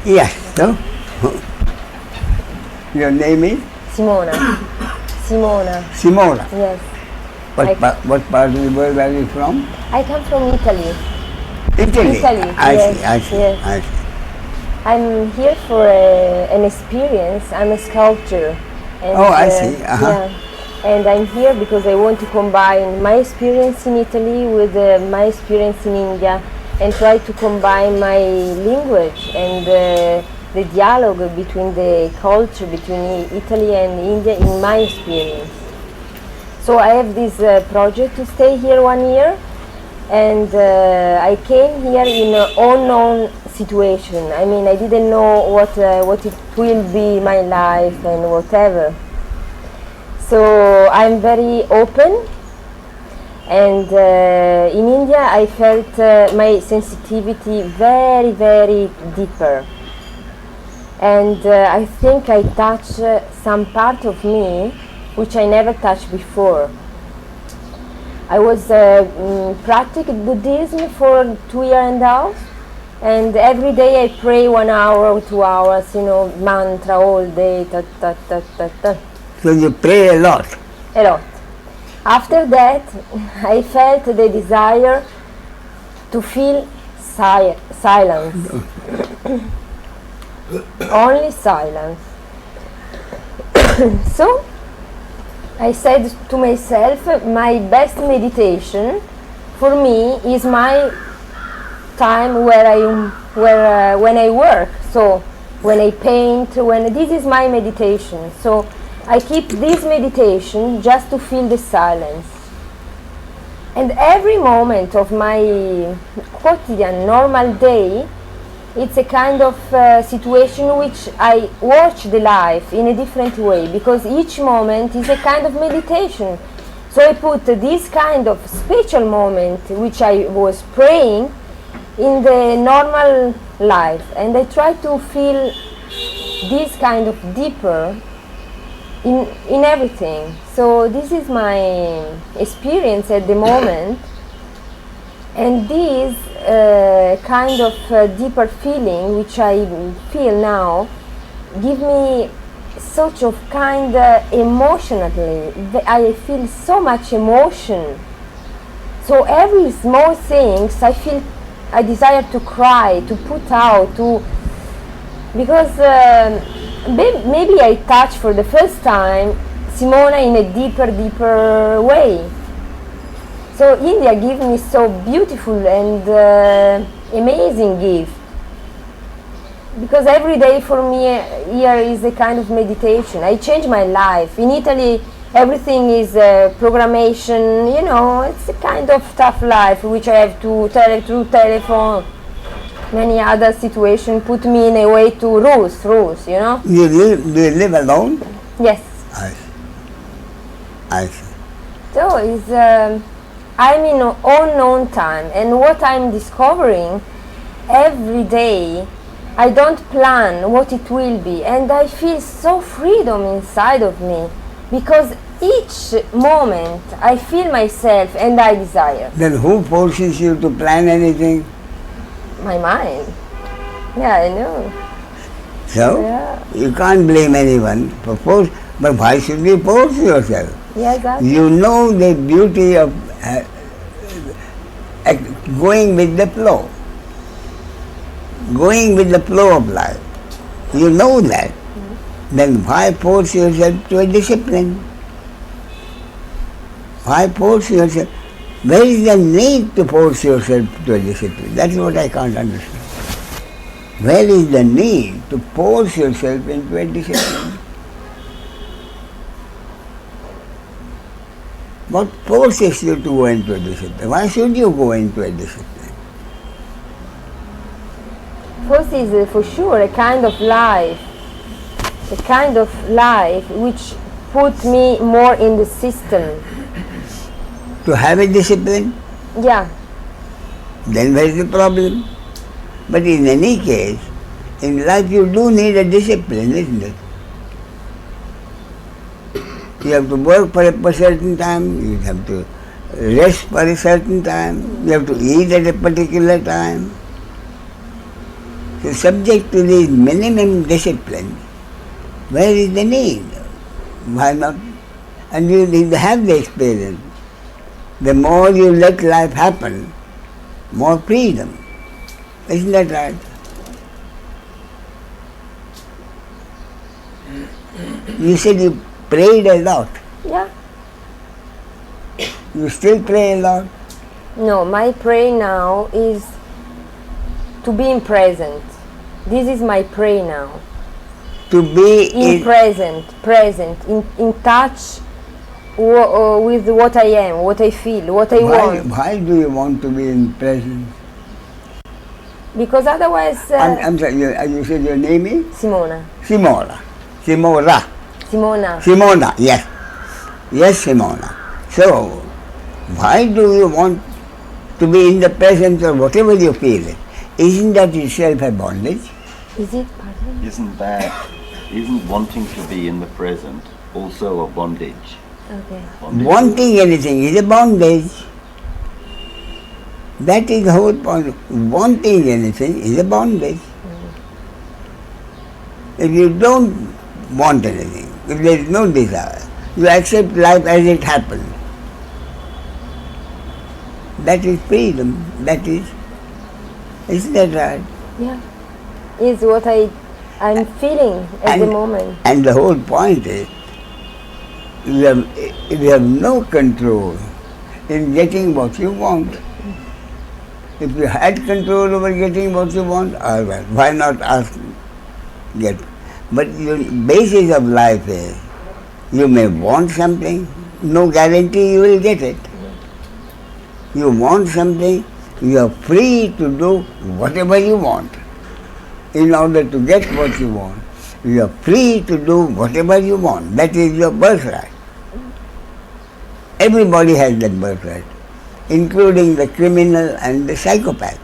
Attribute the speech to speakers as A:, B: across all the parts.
A: Yes, so your name is
B: Simona. Simona.
A: Simona.
B: Yes.
A: What part of the world are you from?
B: I come from Italy.
A: Italy.
B: Italy,
A: I
B: yes,
A: see, I see,
B: yes.
A: I see.
B: I'm here for an experience. I'm a sculptor. And,
A: Oh, I see. Uh-huh.
B: Yeah. And I'm here because I want to combine my experience in Italy with my experience in India and try to combine my language and the dialogue between the culture between Italy and India in my experience. So I have this project to stay here 1 year, and I came here in an unknown situation. I mean, I didn't know what it will be my life and whatever. So I'm very open, and in India I felt my sensitivity very, very deeper. And I think I touched some part of me which I never touched before. I was practicing Buddhism for 2 years and a half, and every day I pray 1 hour or 2 hours, mantra all day, ta ta ta ta ta.
A: So you pray a lot.
B: A lot. After that, I felt the desire to feel silence. Only silence. So I said to myself, my best meditation for me is my time when I work. So when I paint, this is my meditation. So I keep this meditation just to feel the silence. And every moment of my quotidian normal day, it's a kind of situation which I watch the life in a different way, because each moment is a kind of meditation. So I put this kind of special moment which I was praying in the normal life, and I try to feel this kind of deeper in everything. So this is my experience at the moment, and this kind of deeper feeling which I feel now give me such of kind emotionally. I feel so much emotion. So every small things I desire to cry, to put out, because maybe I touch for the first time Simona in a deeper way. So India gave me so beautiful and amazing gift, because every day for me here is a kind of meditation. I change my life. In Italy everything is programmation, it's a kind of tough life which I have to tell through telephone. Many other situations put me in a way to rules,
A: Do you live alone?
B: Yes.
A: I see.
B: So I'm in an unknown time, and what I'm discovering every day, I don't plan what it will be, and I feel so freedom inside of me, because each moment I feel myself and I desire.
A: Then who forces you to plan anything?
B: My mind. Yeah, I know.
A: So,
B: Yeah.
A: you can't blame anyone for force, but why should you force yourself?
B: Yeah, exactly.
A: You know the beauty of going with the flow. Going with the flow of life. You know that. Mm-hmm. Then why force yourself to a discipline? Why force yourself? Where is the need to force yourself to a discipline? That's what I can't understand. Where is the need to force yourself into a discipline? What forces you to go into a discipline? Why should you go into a discipline?
B: First is for sure a kind of life which put me more in the system.
A: To have a discipline?
B: Yeah.
A: Then where is the problem? But in any case, in life you do need a discipline, isn't it? You have to work for a certain time, you have to rest for a certain time, you have to eat at a particular time. So subject to this minimum discipline, where is the need? Why not? And you have the experience. The more you let life happen, more freedom. Isn't that right? You said you prayed a lot.
B: Yeah.
A: You still pray a lot?
B: No, my prayer now is to be in present. This is my prayer now.
A: To be
B: In present, in touch with what I am, what I feel, what I want.
A: Why do you want to be in present?
B: Because otherwise...
A: I'm sorry, you said your name is?
B: Simona.
A: Simona.
B: Simona.
A: Simona, yes. Yes, Simona. So, why do you want to be in the presence of whatever you feel? Isn't that itself a bondage?
B: Is it? Pardon?
C: Isn't wanting to be in the present also a bondage?
B: Okay.
C: Bondage.
A: Wanting anything is a bondage. That is the whole point. Wanting anything is a bondage. If you don't want anything, if there is no desire, you accept life as it happens. That is freedom. That is, isn't that right?
B: Yeah. Is what I'm feeling at the moment.
A: And the whole point is, you have no control in getting what you want. If you had control over getting what you want, all right, why not ask, get? But the basis of life is, you may want something, no guarantee you will get it. You want something, you are free to do whatever you want. In order to get what you want, you are free to do whatever you want. That is your birthright. Everybody has that birthright, including the criminal and the psychopath.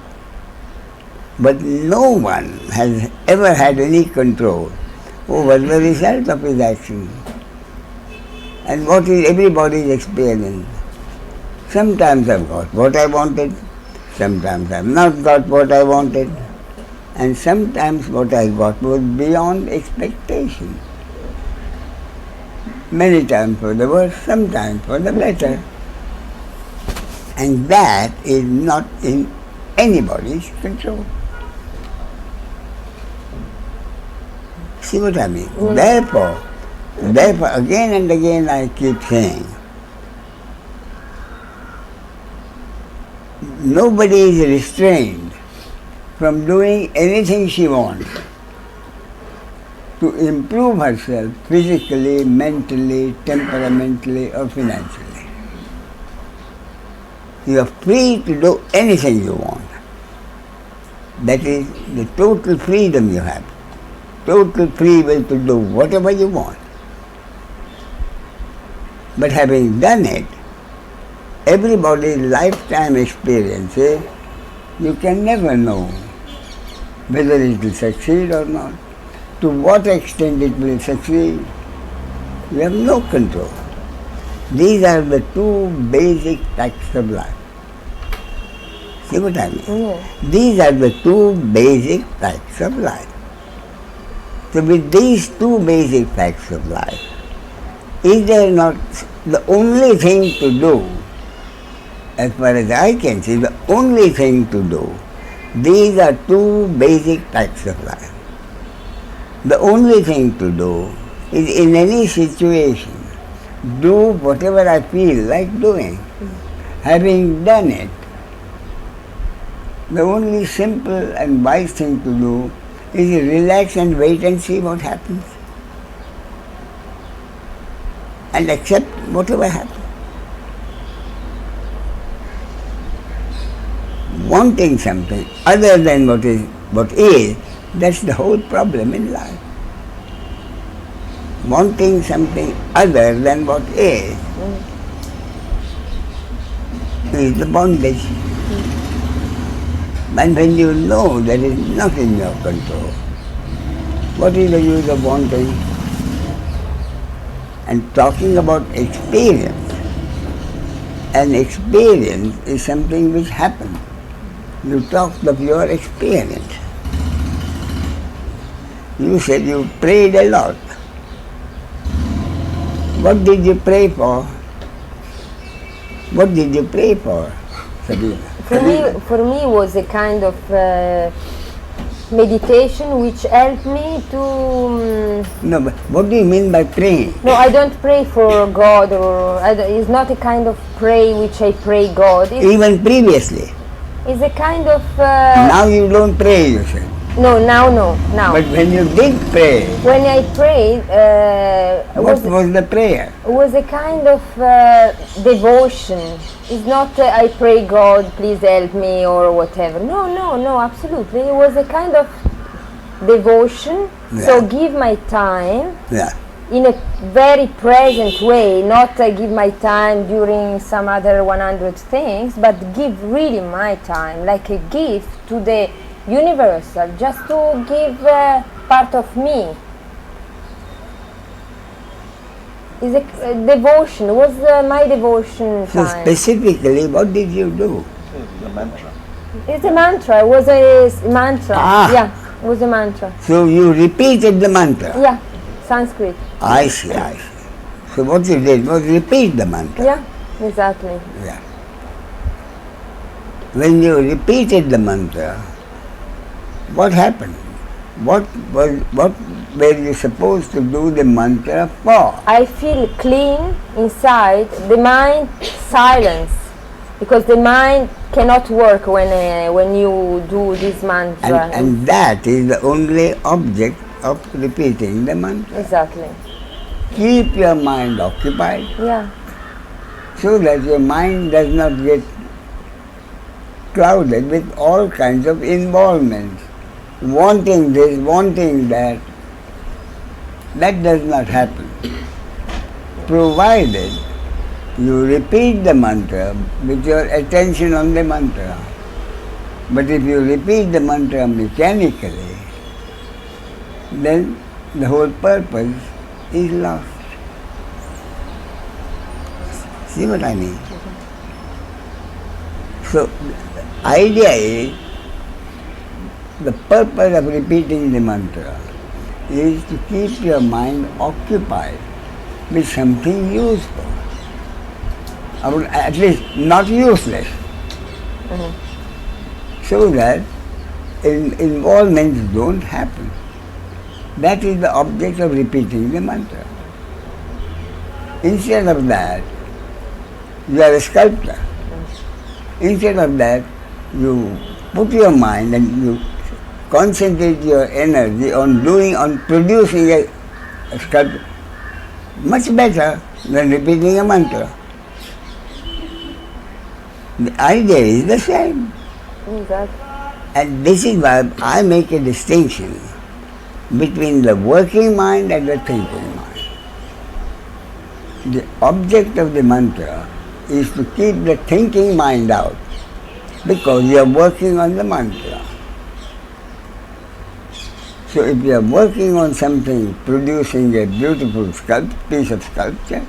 A: But no one has ever had any control over the result of his action. And what is everybody's experience? Sometimes I've got what I wanted, sometimes I've not got what I wanted, and sometimes what I got was beyond expectation. Many times for the worse, sometimes for the better. And that is not in anybody's control. See what I mean? Therefore, again and again I keep saying, nobody is restrained from doing anything she wants to improve herself physically, mentally, temperamentally or financially. You are free to do anything you want. That is the total freedom you have. Total free will to do whatever you want. But having done it, everybody's lifetime experiences, you can never know whether it will succeed or not. To what extent it will succeed, you have no control. These are the two basic facts of life. See what I mean?
B: Yeah.
A: These are the two basic facts of life. So with these two basic facts of life, is there not the only thing to do, as far as I can see, the only thing to do, these are two basic facts of life. The only thing to do is in any situation, do whatever I feel like doing. Having done it, the only simple and wise thing to do is relax and wait and see what happens. And accept whatever happens. Wanting something other than what is, that's the whole problem in life. Wanting something other than what is the bondage. And when you know that is not in your control, what is the use of wanting? And talking about experience, an experience is something which happens. You talked of your experience. You said you prayed a lot. What did you pray for? What did you pray for, Sabina?
B: For me was a kind of meditation which helped me to.
A: No, but what do you mean by praying?
B: No, I don't pray for God, or it's not a kind of pray which I pray God.
A: Even previously.
B: It's a kind of.
A: Now you don't pray, you said.
B: No, now.
A: But when you did pray,
B: When I prayed,
A: what was the prayer?
B: it was a kind of devotion. It's not I pray God, please help me or whatever. No, absolutely. It was a kind of devotion.
A: Yeah.
B: So give my time
A: Yeah.
B: in a very present way, not give my time during some other 100 things, but give really my time, like a gift to the universal, just to give part of me. Is a devotion, was my devotion
A: So
B: time.
A: specifically, what did you do?
C: The mantra.
B: It's a mantra, it was a mantra.
A: Ah.
B: Yeah, it was a mantra.
A: So you repeated the mantra.
B: Yeah, Sanskrit.
A: I see. So what you did was repeat the mantra.
B: Yeah, exactly.
A: Yeah. When you repeated the mantra, what happened? What were you supposed to do the mantra for?
B: I feel clean inside, the mind silence, because the mind cannot work when you do this mantra.
A: And that is the only object of repeating the mantra.
B: Exactly.
A: Keep your mind occupied
B: Yeah.
A: so that your mind does not get clouded with all kinds of involvements. Wanting this, wanting that. That does not happen. Provided you repeat the mantra with your attention on the mantra. But if you repeat the mantra mechanically, then the whole purpose is lost. See what I mean? So, the idea is, the purpose of repeating the mantra is to keep your mind occupied with something useful, or at least not useless, so that involvements don't happen. That is the object of repeating the mantra. Instead of that, you are a sculptor. Instead of that, you put your mind and you concentrate your energy on producing a sculpture much better than repeating a mantra. The idea is the same.
B: Exactly.
A: And this is why I make a distinction between the working mind and the thinking mind. The object of the mantra is to keep the thinking mind out, because you are working on the mantra. So if you are working on something, producing a beautiful piece of sculpture,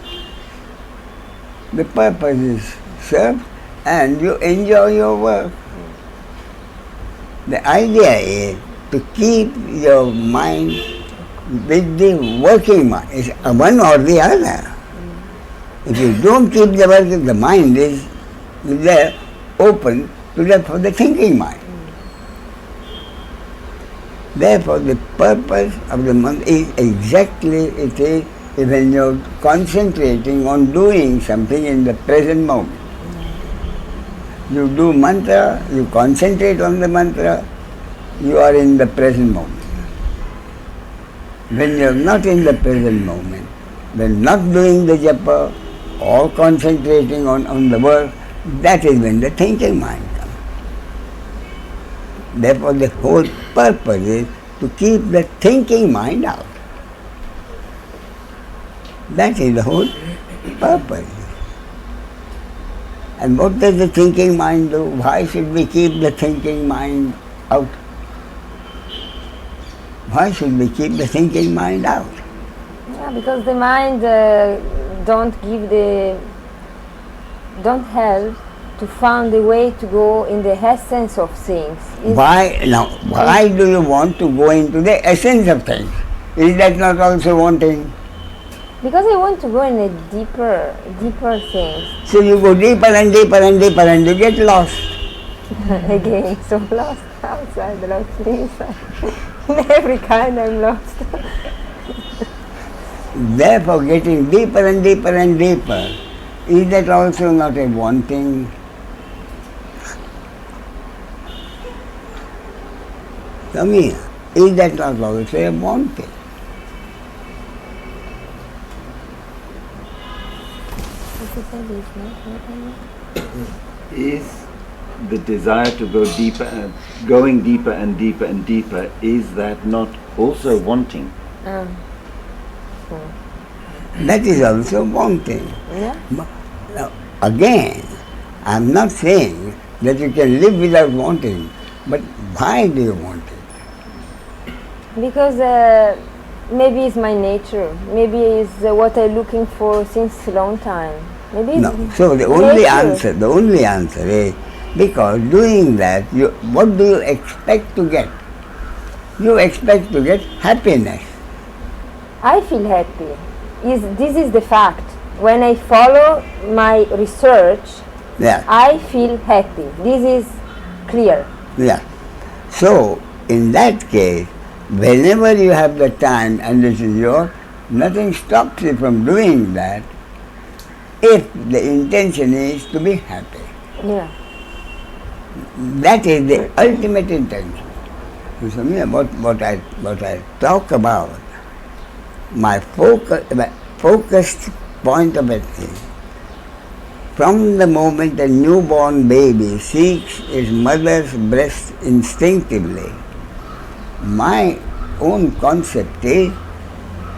A: the purpose is served and you enjoy your work. The idea is to keep your mind with the working mind. It's one or the other. If you don't keep the work, the mind is there open for the thinking mind. Therefore, the purpose of the mantra is exactly it is when you're concentrating on doing something in the present moment. You do mantra, you concentrate on the mantra, you are in the present moment. When you're not in the present moment, when not doing the japa or concentrating on the work, that is when the thinking mind comes. Therefore, the whole purpose is to keep the thinking mind out. That is the whole purpose. And what does the thinking mind do? Why should we keep the thinking mind out? Why should we keep the thinking mind out?
B: Yeah, because the mind don't help to find a way to go in the essence of things.
A: Why do you want to go into the essence of things? Is that not also wanting?
B: Because I want to go in a deeper things.
A: So you go deeper and deeper and deeper and you get lost.
B: Again, so lost outside, lost inside. In every kind I'm lost.
A: Therefore, getting deeper and deeper and deeper, is that also not a wanting? Samir, is that not also a wanting?
C: Is the desire to go deeper, going deeper and deeper and deeper, is that not also wanting?
A: That is also wanting.
B: Yeah.
A: Now, again, I'm not saying that you can live without wanting, but why do you want it?
B: Because maybe it's my nature. Maybe it's what I'm looking for since a long time. Maybe
A: No.
B: it's
A: So the only
B: nature.
A: answer is because doing that, what do you expect to get? You expect to get happiness.
B: I feel happy. This is the fact. When I follow my research,
A: Yeah.
B: I feel happy. This is clear.
A: Yeah. So in that case, whenever you have the time and this is yours, nothing stops you from doing that if the intention is to be happy.
B: Yeah.
A: That is the ultimate intention. You see me, what I talk about, my focused point of it is, from the moment a newborn baby seeks its mother's breast instinctively, my own concept is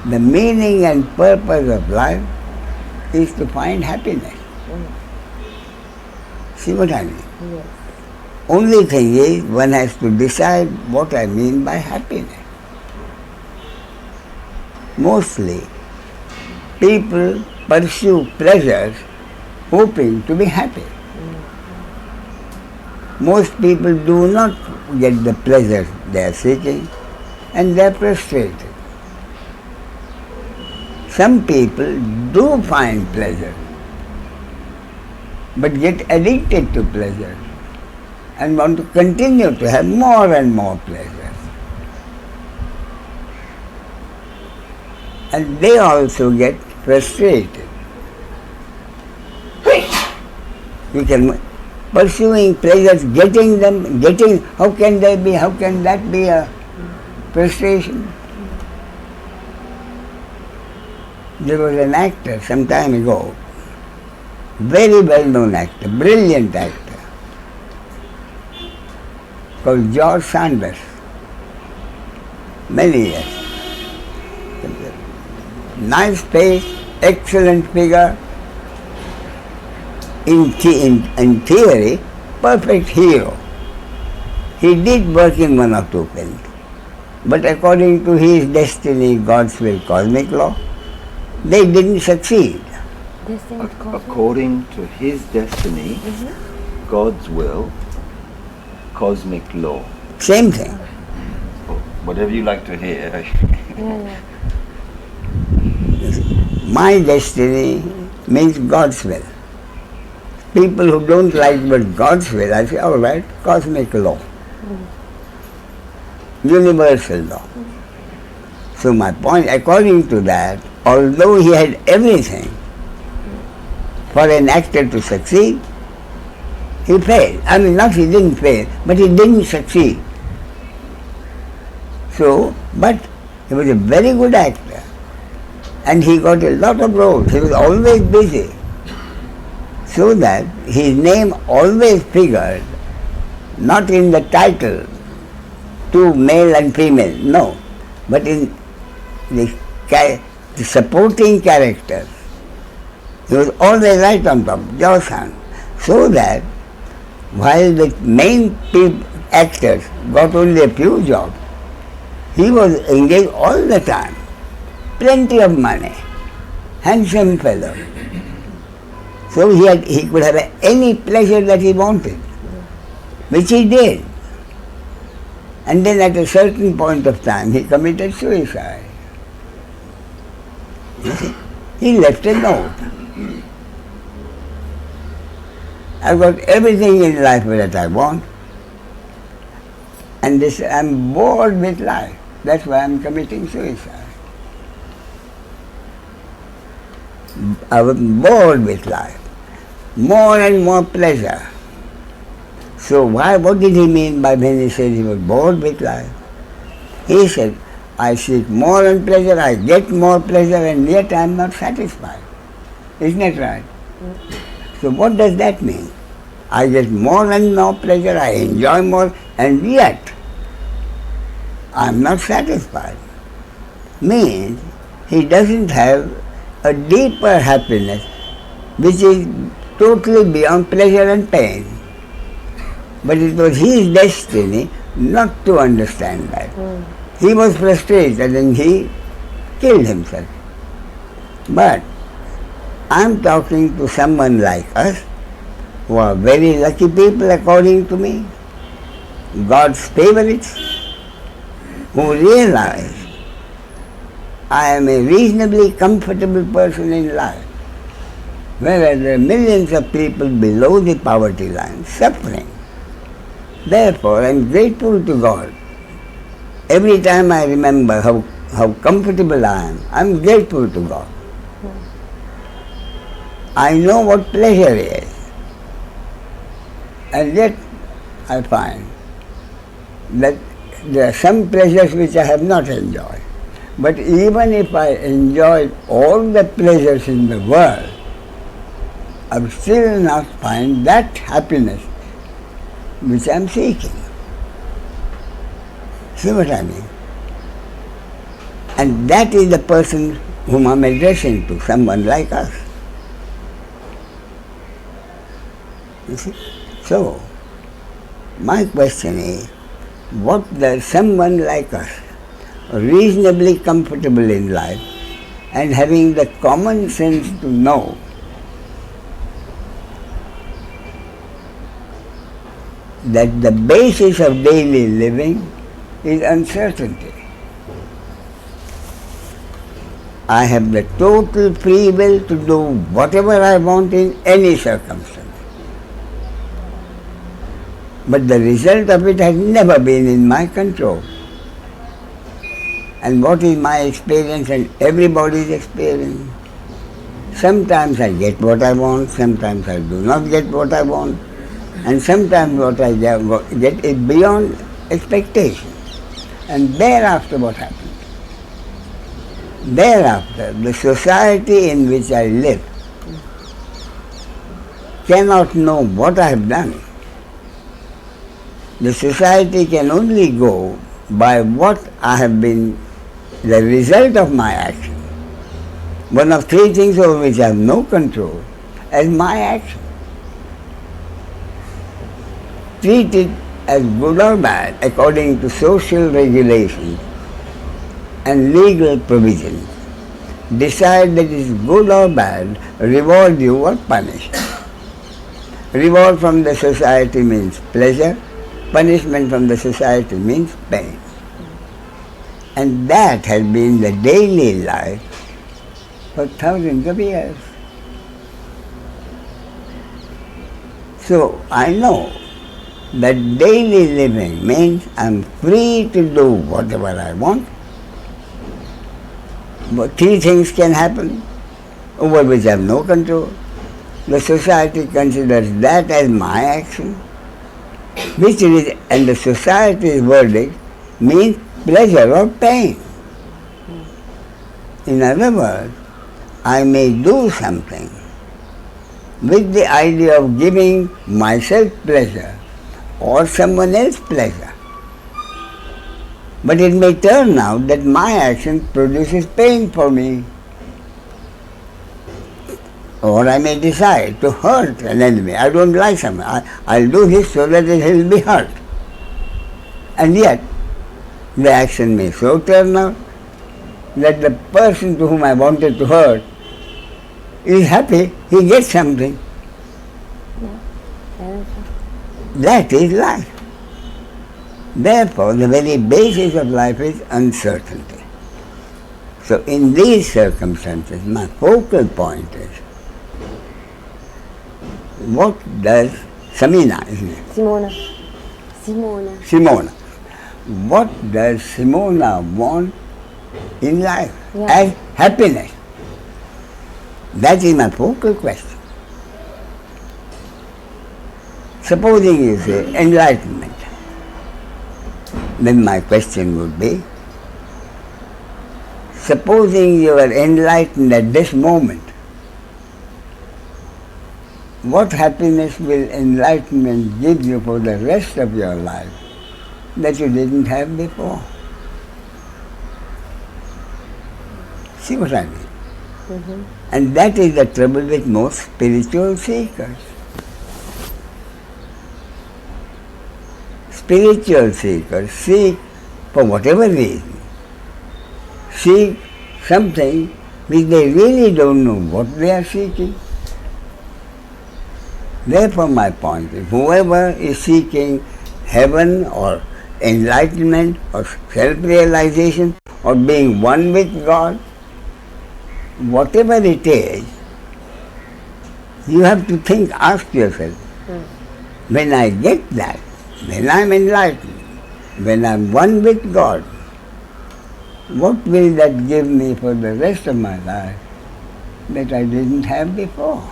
A: the meaning and purpose of life is to find happiness. See what I mean?
B: Yes.
A: Only thing is, one has to decide what I mean by happiness. Mostly, people pursue pleasures hoping to be happy. Most people do not get the pleasure they are seeking and they are frustrated. Some people do find pleasure but get addicted to pleasure and want to continue to have more and more pleasure. And they also get frustrated. You can pursuing pleasures, how can that be a frustration? There was an actor some time ago, very well-known actor, brilliant actor, called George Sanders, many years. Nice face, excellent figure, in theory, perfect hero. He did work in one or two films, but according to his destiny, God's will, cosmic law, they didn't succeed.
C: According to his destiny, God's will, cosmic law.
A: Same thing.
C: Whatever you like to hear.
A: My destiny means God's will. People who don't like but God's will, I say, all right, cosmic law. Universal law. So my point, according to that, although he had everything for an actor to succeed, he failed. I mean, not he didn't fail, but he didn't succeed. So, but he was a very good actor. And he got a lot of roles. He was always busy. So that his name always figured not in the title, two male and female, no, but in the supporting characters. He was always right on top, George Sand. So that while the main actors got only a few jobs, he was engaged all the time. Plenty of money, handsome fellow. So he could have any pleasure that he wanted, which he did. And then at a certain point of time, he committed suicide. You see? He left a note. I've got everything in life that I want, and I'm bored with life. That's why I'm committing suicide. I was bored with life. More and more pleasure. So what did he mean by when he said he was bored with life? He said, I seek more and pleasure, I get more pleasure, and yet I am not satisfied. Isn't that right? So what does that mean? I get more and more pleasure, I enjoy more, and yet I am not satisfied. Means he doesn't have a deeper happiness which is totally beyond pleasure and pain. But it was his destiny not to understand that. He was frustrated and he killed himself. But I'm talking to someone like us who are very lucky people according to me, God's favorites, who realize I am a reasonably comfortable person in life, whereas there are millions of people below the poverty line suffering. Therefore, I am grateful to God. Every time I remember how comfortable I am grateful to God. I know what pleasure is. And yet I find that there are some pleasures which I have not enjoyed. But even if I enjoyed all the pleasures in the world, I will still not find that happiness which I am seeking. See what I mean? And that is the person whom I am addressing to, someone like us. You see? So, my question is, what does someone like us, reasonably comfortable in life and having the common sense to know that the basis of daily living is uncertainty. I have the total free will to do whatever I want in any circumstance. But the result of it has never been in my control. And what is my experience and everybody's experience? Sometimes I get what I want, sometimes I do not get what I want, and sometimes what I get is beyond expectation. And thereafter what happens? Thereafter, the society in which I live cannot know what I have done. The society can only go by what I have been the result of my action. One of three things over which I have no control as my action. Treat it as good or bad according to social regulations and legal provisions. Decide that it is good or bad, reward you or punish. Reward from the society means pleasure, punishment from the society means pain. And that has been the daily life for thousands of years. So I know that daily living means I'm free to do whatever I want. But three things can happen over which I have no control. The society considers that as my action, which is, and the society's verdict means pleasure or pain. In other words, I may do something with the idea of giving myself pleasure or someone else pleasure. But it may turn out that my action produces pain for me. Or I may decide to hurt an enemy. I don't like someone. I'll do this so that he'll be hurt. And yet, the action may so turn out that the person to whom I wanted to hurt is happy, he gets something. That is life. Therefore, the very basis of life is uncertainty. So in these circumstances, my focal point is, what does Samina, isn't it? Simona. What does Simona want in life as happiness? That is my focal question. Supposing you say enlightenment, then my question would be, supposing you are enlightened at this moment, what happiness will enlightenment give you for the rest of your life that you didn't have before? See what I mean? Mm-hmm. And that is the trouble with most spiritual seekers. Spiritual seekers seek, for whatever reason, seek something which they really don't know what they are seeking. Therefore, my point is, whoever is seeking heaven or enlightenment or self-realization or being one with God, whatever it is, you have to think, ask yourself, when I get that, when I'm enlightened, when I'm one with God, what will that give me for the rest of my life that I didn't have before?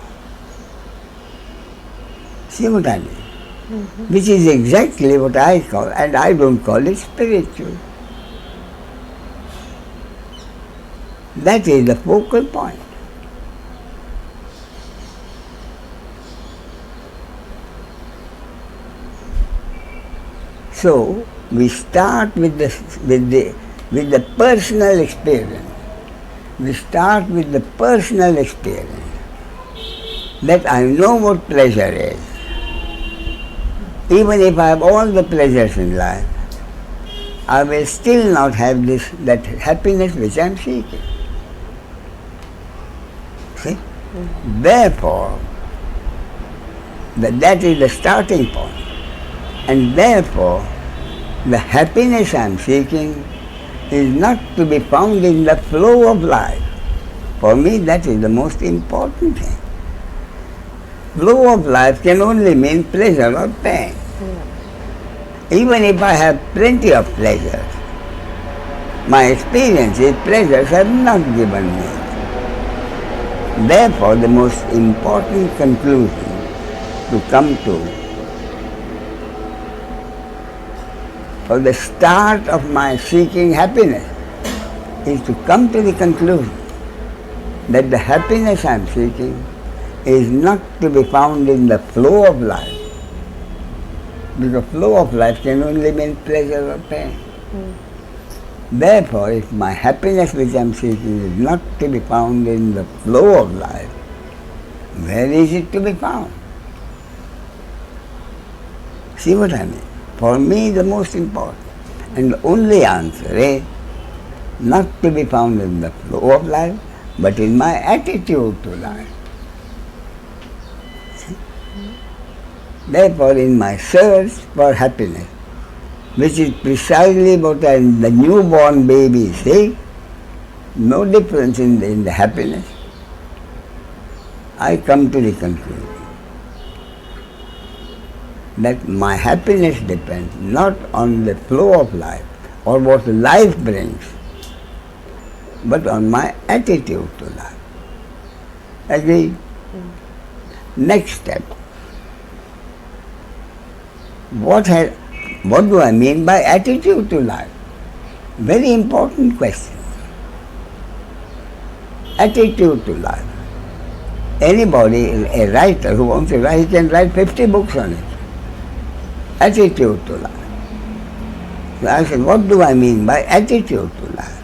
A: See what I mean? Mm-hmm. Which is exactly what I call, and I don't call it spiritual. That is the focal point. So we start with the personal experience. We start with the personal experience that I know what pleasure is. Even if I have all the pleasures in life, I will still not have that happiness which I am seeking. See? Mm-hmm. Therefore, that is the starting point. And therefore, the happiness I am seeking is not to be found in the flow of life. For me, that is the most important thing. Flow of life can only mean pleasure or pain. Even if I have plenty of pleasures, my experience is pleasures have not given me. Therefore, the most important conclusion to come to, for the start of my seeking happiness, is to come to the conclusion that the happiness I am seeking is not to be found in the flow of life. Because flow of life can only mean pleasure or pain. Therefore, if my happiness which I am seeking is not to be found in the flow of life, where is it to be found? See what I mean? For me, the most important and the only answer is not to be found in the flow of life, but in my attitude to life. Therefore, in my search for happiness, which is precisely what the newborn baby seeks, no difference in the happiness, I come to the conclusion that my happiness depends not on the flow of life or what life brings, but on my attitude to life. Agree? Next step. What do I mean by attitude to life? Very important question. Attitude to life. Anybody, a writer who wants to write, he can write 50 books on it. Attitude to life. So I said, what do I mean by attitude to life?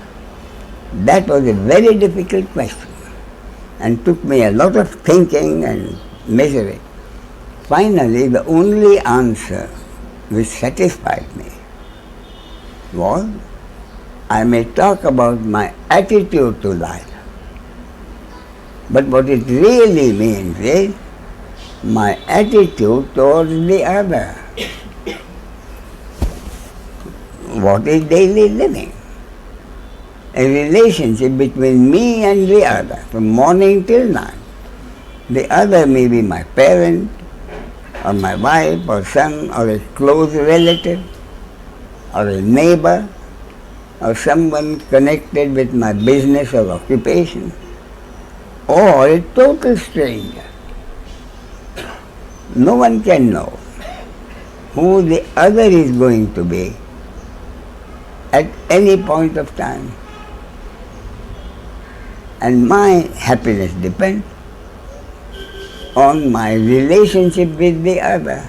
A: That was a very difficult question and took me a lot of thinking and measuring. Finally, the only answer which satisfied me was, I may talk about my attitude to life. But what it really means is my attitude towards the other. What is daily living? A relationship between me and the other, from morning till night. The other may be my parent, or my wife, or son, or a close relative, or a neighbor, or someone connected with my business or occupation, or a total stranger. No one can know who the other is going to be at any point of time. And my happiness depends on my relationship with the other.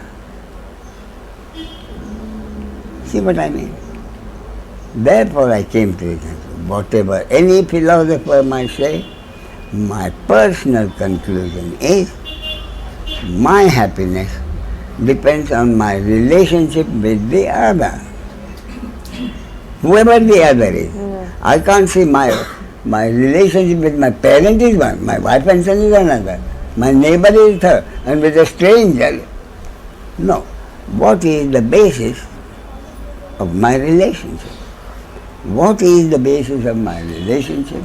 A: See what I mean? Therefore I came to the conclusion, whatever any philosopher might say, my personal conclusion is my happiness depends on my relationship with the other. Whoever the other is. I can't say my relationship with my parent is one, my wife and son is another, my neighbor is third, and with a stranger. No. What is the basis of my relationship? What is the basis of my relationship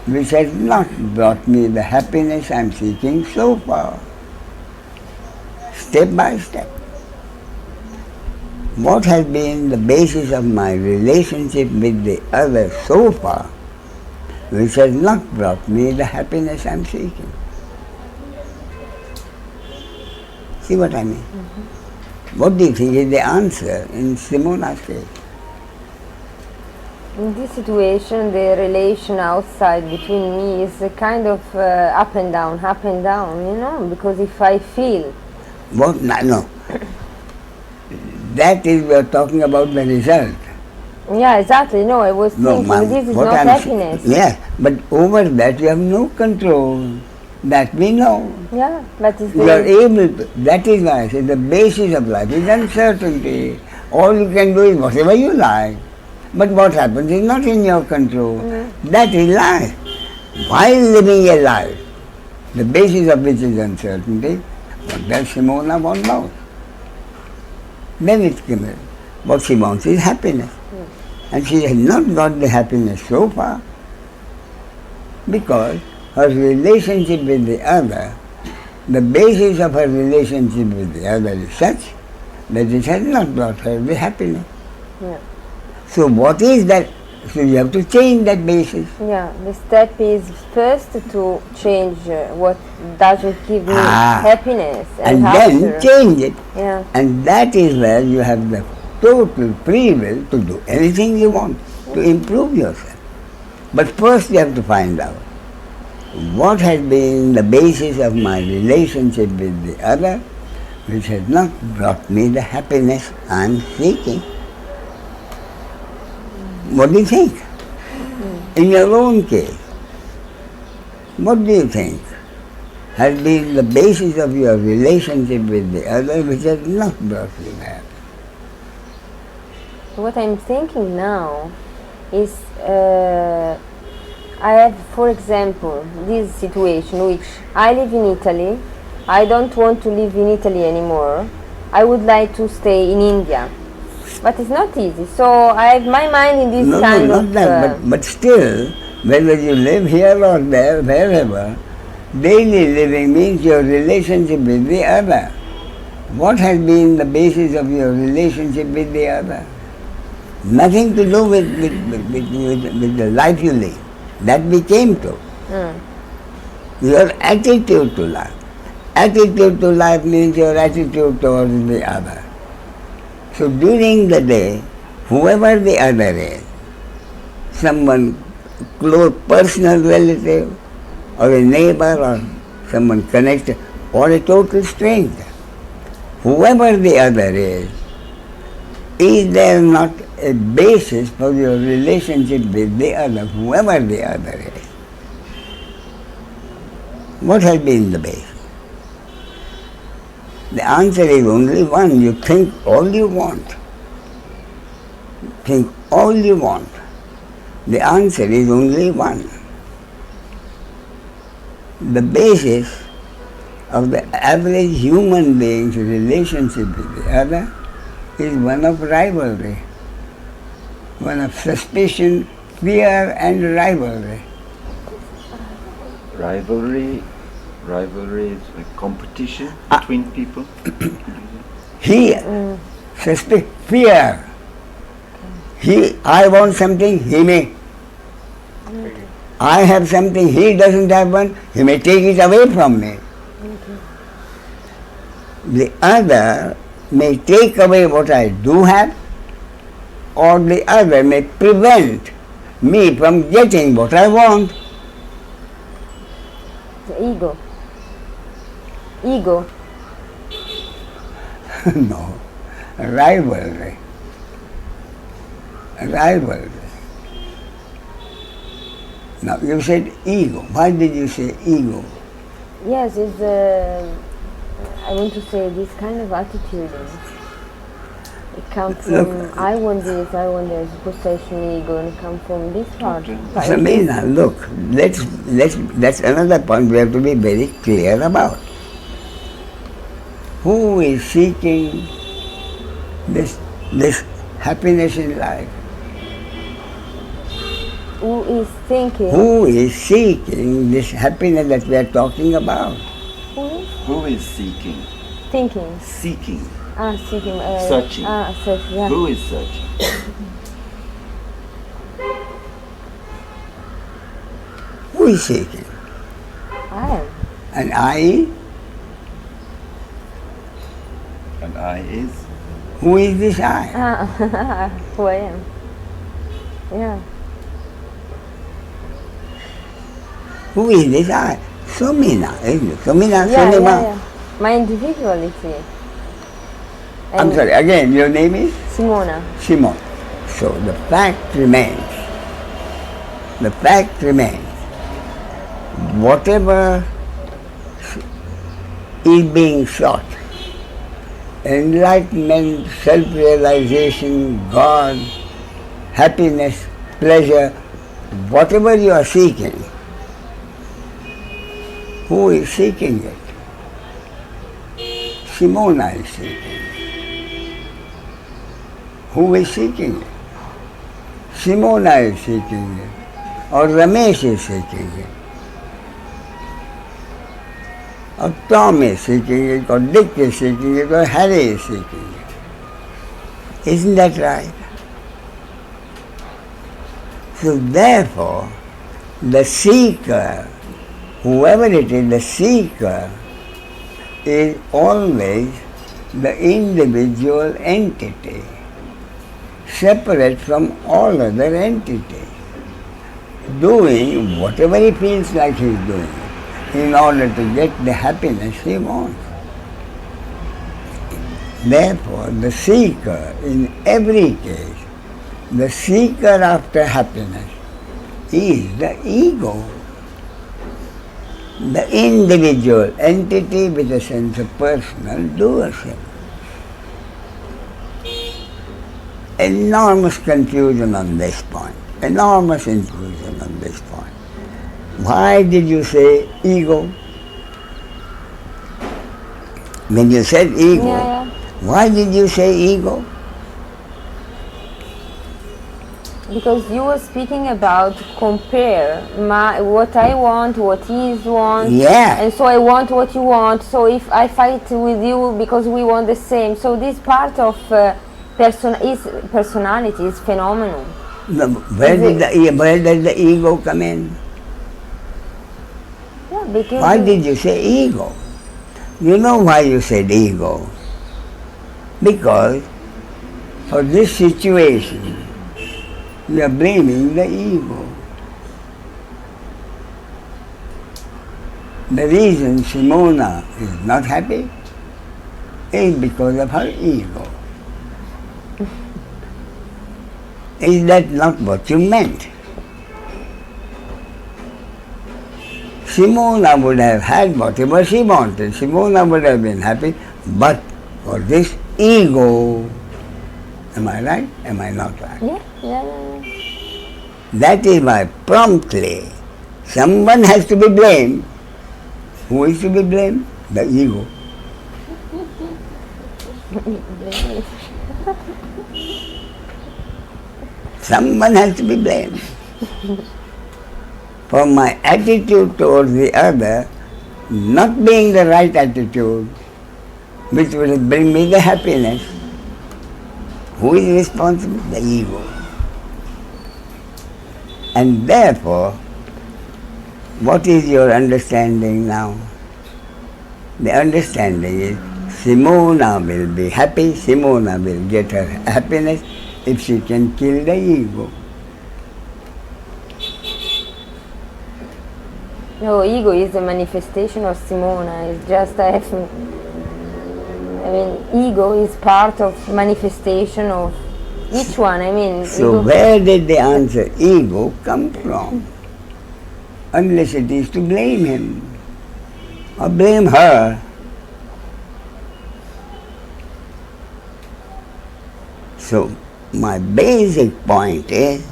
A: which has not brought me the happiness I am seeking so far? Step by step. What has been the basis of my relationship with the other so far which has not brought me the happiness I am seeking? See what I mean? Mm-hmm. What do you think is the answer in Simona's case?
B: In this situation, the relation outside between me is a kind of up and down, because if I feel...
A: What? No. That is, we are talking about the result.
B: Yeah, exactly. No, I was thinking this is not happiness.
A: Yes, but over that you have no control. That we know.
B: Yeah, that is
A: you are able to. That is why I say the basis of life is uncertainty. All you can do is whatever you like. But what happens is not in your control. Mm-hmm. That is life. While living a life, the basis of which is uncertainty, what does Simona want most? Then it comes. What she wants is happiness. And she has not got the happiness so far because her relationship with the other, the basis of her relationship with the other is such that it has not brought her the happiness.
B: Yeah.
A: So what is that? So you have to change that basis.
B: Yeah, the step is first to change what doesn't give me happiness.
A: And then change it.
B: Yeah.
A: And that is where you have the total free will to do anything you want, to improve yourself. But first you have to find out what has been the basis of my relationship with the other which has not brought me the happiness I am seeking. What do you think? In your own case, what do you think has been the basis of your relationship with the other which has not brought you happiness?
B: What I'm thinking now is I have, for example, this situation which I live in Italy, I don't want to live in Italy anymore, I would like to stay in India. But it's not easy, so I have my mind in this kind of...
A: not that, but still, whether you live here or there, wherever, daily living means your relationship with the other. What has been the basis of your relationship with the other? Nothing to do with the life you live. That we came to. Your attitude to life. Attitude to life means your attitude towards the other. So during the day, whoever the other is, someone close, personal relative, or a neighbor, or someone connected, or a total stranger, whoever the other is there not a basis for your relationship with the other, whoever the other is? What has been the basis? The answer is only one. You think all you want. Think all you want. The answer is only one. the basis of the average human being's relationship with the other is one of rivalry, one of suspicion, fear and rivalry.
C: Rivalry is a competition between people.
A: Fear. I want something, he may. I have something, he doesn't have one, he may take it away from me. The other may take away what I do have, or the other may prevent me from getting what I want.
B: The ego.
A: No, rivalry. Now you said ego. Why did you say ego?
B: Yes, it's I want to say this kind of attitude. It comes from I want this, possession, ego, and it comes from this part.
A: Samina, look, that's another point we have to be very clear about. Who is seeking this happiness in life?
B: Who is thinking?
A: Who is seeking this happiness that we are talking about?
C: Who is seeking?
B: Thinking.
C: Seeking.
B: Seeking.
C: Searching.
B: Searching, yeah.
C: Who is searching?
A: Who is seeking?
B: I am.
A: And I?
C: And I is?
A: Who is this I?
B: Who I am. Yeah.
A: Who is this I? Somina, isn't it? Somina,
B: Yeah,
A: Sonima.
B: yeah. My individuality.
A: I'm sorry, again, your name is?
B: Simona.
A: Simone. So the fact remains, whatever is being sought, enlightenment, self-realization, God, happiness, pleasure, whatever you are seeking, who is seeking it? Simona is seeking it. Who is seeking it? Simona is seeking it. Or Ramesh is seeking it. Or Tom is seeking it. Or Dick is seeking it. Or Harry is seeking it. Isn't that right? So therefore, the seeker, whoever it is, the seeker is always the individual entity, separate from all other entities, doing whatever he feels like he's doing in order to get the happiness he wants. Therefore, the seeker, in every case, the seeker after happiness is the ego, the individual entity with a sense of personal doership. Enormous confusion on this point. Enormous confusion on this point. Why did you say ego? When you said ego, why did you say ego?
B: Because you were speaking about compare what I want, what he wants, and so I want what you want. So if I fight with you because we want the same, so this part of personality is phenomenon.
A: Where does the ego come in?
B: Yeah, because
A: why did you say ego? You know why you said ego? Because for this situation, you are blaming the ego. The reason Simona is not happy is because of her ego. Is that not what you meant? Simona would have had whatever she wanted. Simona would have been happy, but for this ego. Am I right? Am I not right?
B: Yeah.
A: That is why promptly someone has to be blamed. Who is to be blamed? The ego. Someone has to be blamed. For my attitude towards the other not being the right attitude, which will bring me the happiness, who is responsible? The ego. And therefore, what is your understanding now? The understanding is Simona will be happy, Simona will get her happiness if she can kill the ego.
B: No, ego is a manifestation of Simona. It's just ego is part of manifestation of each one.
A: So
B: ego.
A: Where did the answer ego come from? Unless it is to blame him or blame her. So my basic point is,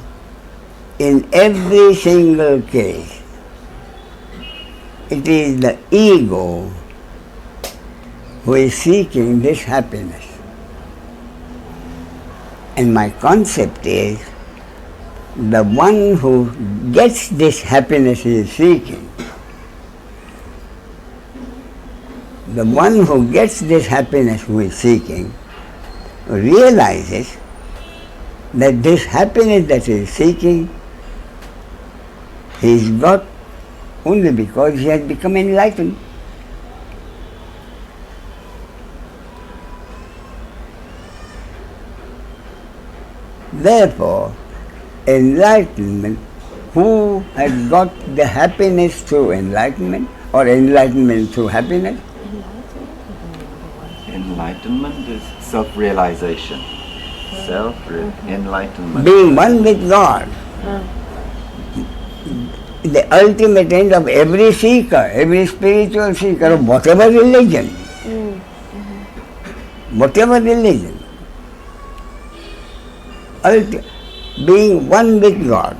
A: in every single case, it is the ego who is seeking this happiness. And my concept is, the one who gets this happiness he is seeking, the one who gets this happiness who is seeking, realizes that this happiness that he is seeking, he's got only because he has become enlightened. Therefore, enlightenment, who has got the happiness through enlightenment or enlightenment through happiness?
C: Enlightenment is self-realization. Self-enlightenment.
A: Being one with God. The ultimate end of every seeker, every spiritual seeker of whatever religion. Whatever religion. Being one with God.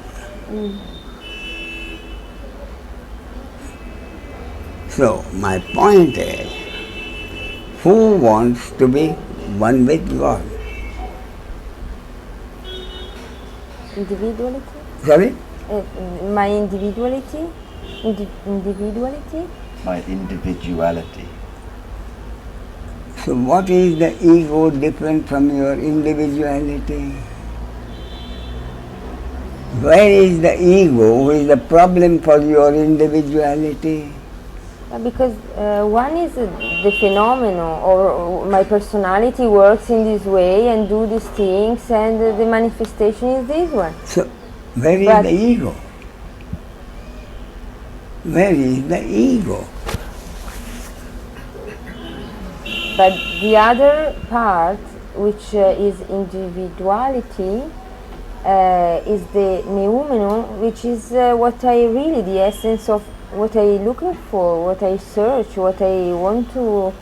A: So, my point is, who wants to be one with God?
B: Individuality?
A: Sorry?
B: My individuality? Individuality?
C: My individuality.
A: So what is the ego different from your individuality? Where is the ego who is the problem for your individuality?
B: Because one is the phenomenon, or my personality works in this way and do these things, and the manifestation is this one.
A: So, where is the ego? Where is the ego?
B: But the other part, which is individuality, is the noumeno, which is what I really, the essence of what I looking for, what I search, what I want to.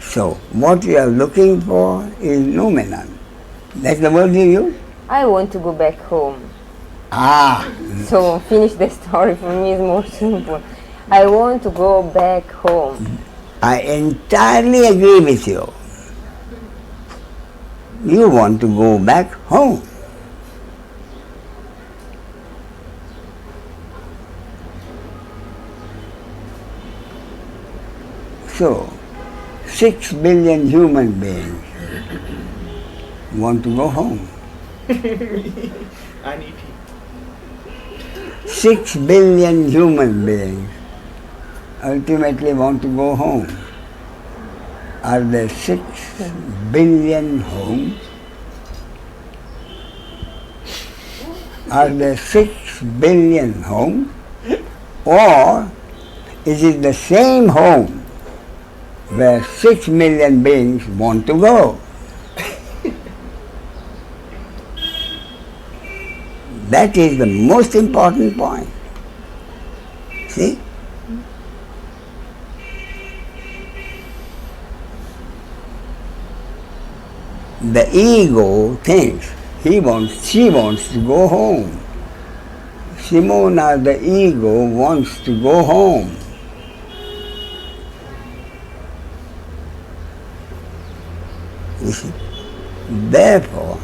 A: So, what you are looking for is noumenon. That's the word you use?
B: I want to go back home.
A: Ah!
B: So, finish the story for me is more simple. I want to go back home.
A: I entirely agree with you. You want to go back home. So, 6 billion human beings want to go home.
D: I need
A: 6 billion human beings ultimately want to go home. Are there 6 billion homes? Are there 6 billion homes? Or is it the same home where 6 million beings want to go? That is the most important point. See? The ego thinks she wants to go home. Simona, the ego, wants to go home. You see? Therefore,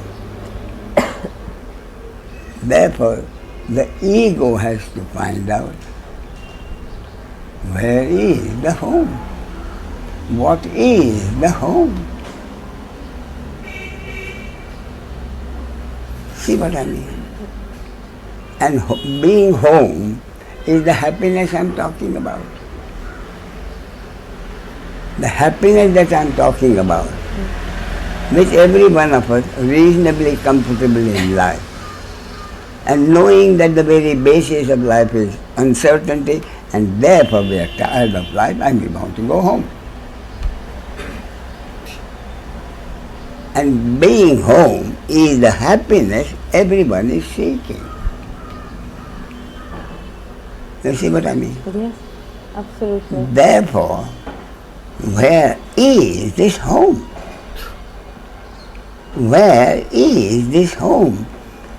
A: the ego has to find out where is the home? What is the home? See what I mean? And being home is the happiness I'm talking about. The happiness that I'm talking about, which every one of us reasonably comfortable in life. And knowing that the very basis of life is uncertainty, and therefore we are tired of life and we want to go home. And being home is the happiness everyone is seeking. You see what I mean?
B: Yes, absolutely.
A: Therefore, where is this home? Where is this home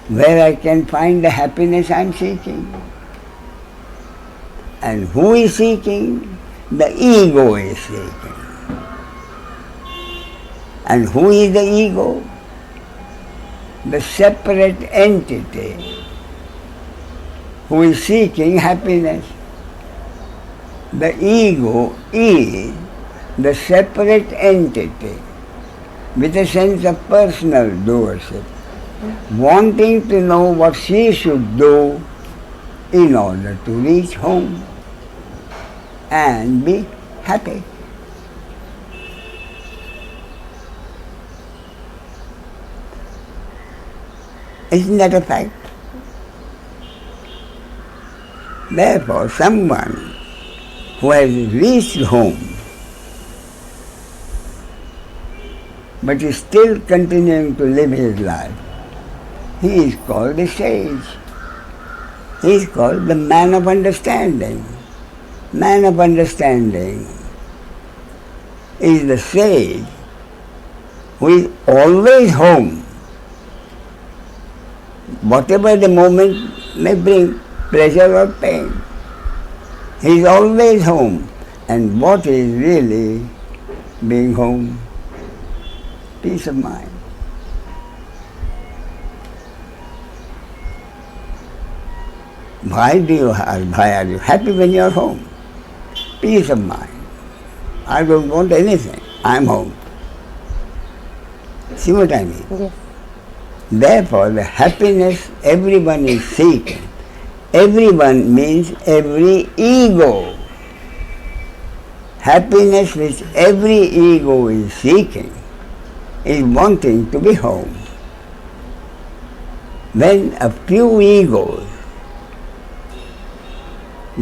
A: where I can find the happiness I'm seeking? And who is seeking? The ego is seeking. And who is the ego? The separate entity who is seeking happiness. The ego is the separate entity with a sense of personal doership, wanting to know what she should do in order to reach home and be happy. Isn't that a fact? Therefore, someone who has reached home but is still continuing to live his life, he is called a sage. He is called the man of understanding. Man of understanding is the sage who is always home. Whatever the moment may bring, pleasure or pain, he is always home. And what is really being home? Peace of mind. Why are you happy when you are home? Peace of mind. I don't want anything. I am home. See what I mean?
B: Yes.
A: Therefore, the happiness everyone is seeking, everyone means every ego. Happiness which every ego is seeking is wanting to be home. When a few egos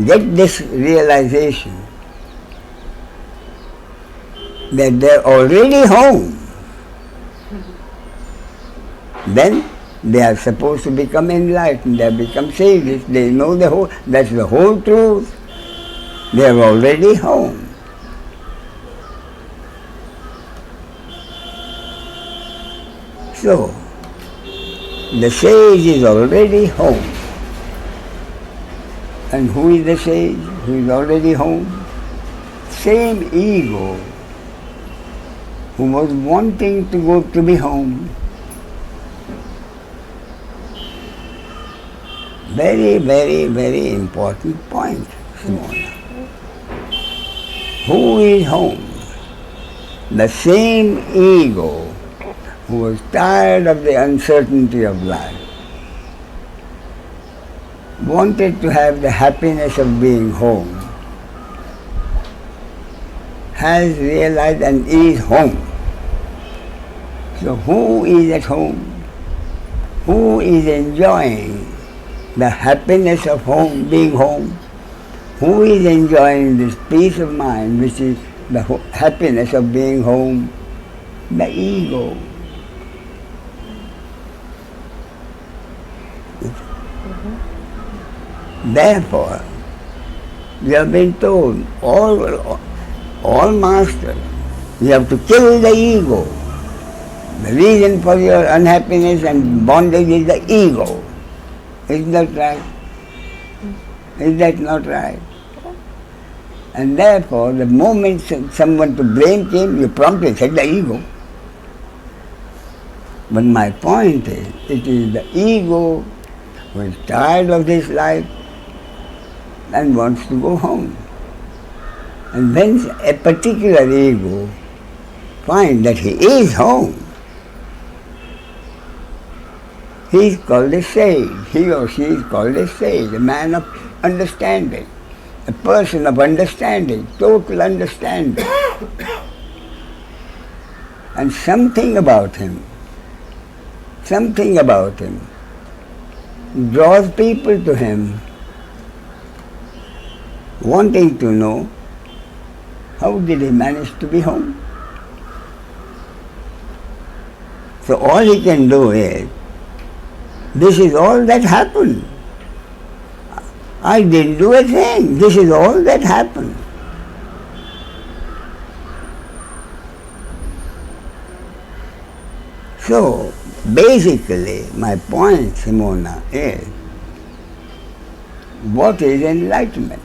A: get this realization that they're already home, then they are supposed to become enlightened, they become sages, they know that's the whole truth. They are already home. So, the sage is already home. And who is the sage who is already home? Same ego who was wanting to go to be home. Very, very, very important point, Simona. Who is home? The same ego who was tired of the uncertainty of life, wanted to have the happiness of being home, has realized and is home. So who is at home? Who is enjoying the happiness of home, being home? Who is enjoying this peace of mind, which is the happiness of being home? The ego. Therefore, we have been told, all masters, you have to kill the ego. The reason for your unhappiness and bondage is the ego. Isn't that right? Is that not right? And therefore, the moment someone to blame came, you promptly said the ego. But my point is, it is the ego who is tired of this life and wants to go home. And when a particular ego finds that he is home, he is called a sage. He or she is called a sage, a man of understanding, a person of understanding, total understanding. And something about him draws people to him, wanting to know how did he manage to be home. So all he can do is, this is all that happened. I didn't do a thing. This is all that happened. So basically my point, Simona, is what is enlightenment?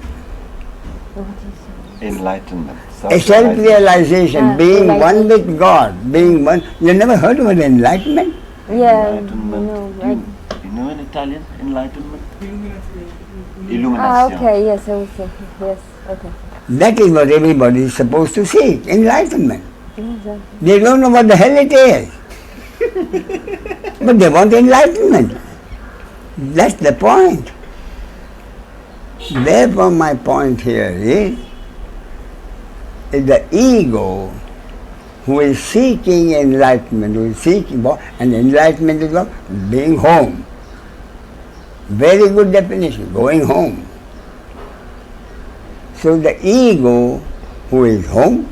C: Enlightenment.
A: A self-realization, being one with God, being one. You never heard of an enlightenment?
B: Yeah,
C: Enlightenment.
B: no,
C: You know in Italian, enlightenment?
B: Ah,
C: Illumination.
B: okay, yes, I will say. Yes, okay.
A: That is what everybody is supposed to seek, enlightenment.
B: Exactly.
A: They don't know what the hell it is. But they want enlightenment. That's the point. Therefore my point here is the ego who is seeking enlightenment, who is seeking, and enlightenment is what? Being home. Very good definition, going home. So the ego who is home,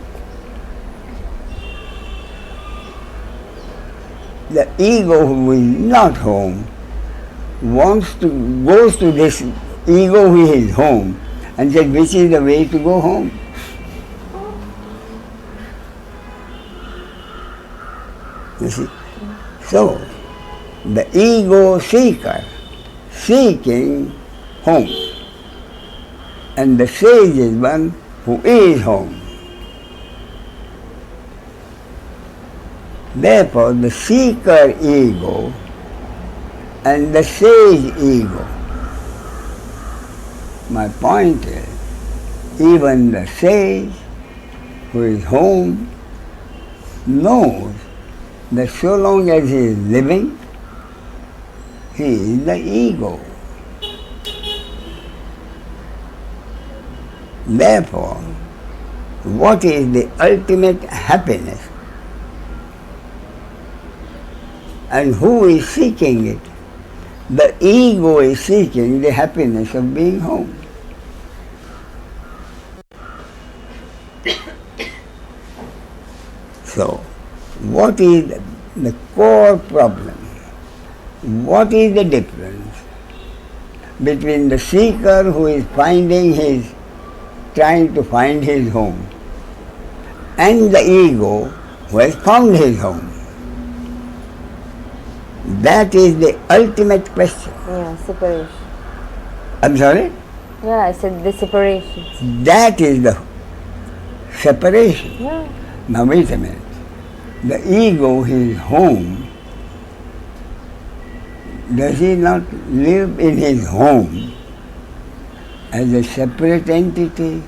A: the ego who is not home goes to this ego who is home and says, which is the way to go home? You see? So, the ego seeker, seeking home. And the sage is one who is home. Therefore, the seeker ego and the sage ego. My point is, even the sage who is home knows that so long as he is living, he is the ego. Therefore, what is the ultimate happiness? And who is seeking it? The ego is seeking the happiness of being home. So, what is the core problem? What is the difference between the seeker who is trying to find his home and the ego who has found his home? That is the ultimate question.
B: Yeah, separation.
A: I'm sorry?
B: Yeah, I said the separation.
A: That is the separation.
B: Yeah.
A: Now wait a minute. The ego, his home, does he not live in his home as a separate entity?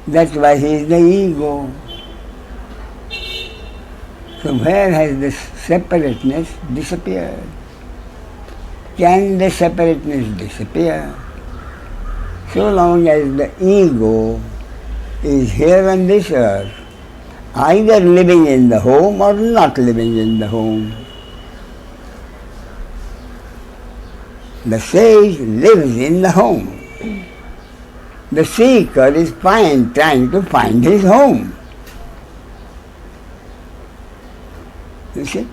A: That's why he is the ego. So where has this separateness disappeared? Can the separateness disappear? So long as the ego is here on this earth, either living in the home or not living in the home. The sage lives in the home. The seeker is trying to find his home. You see?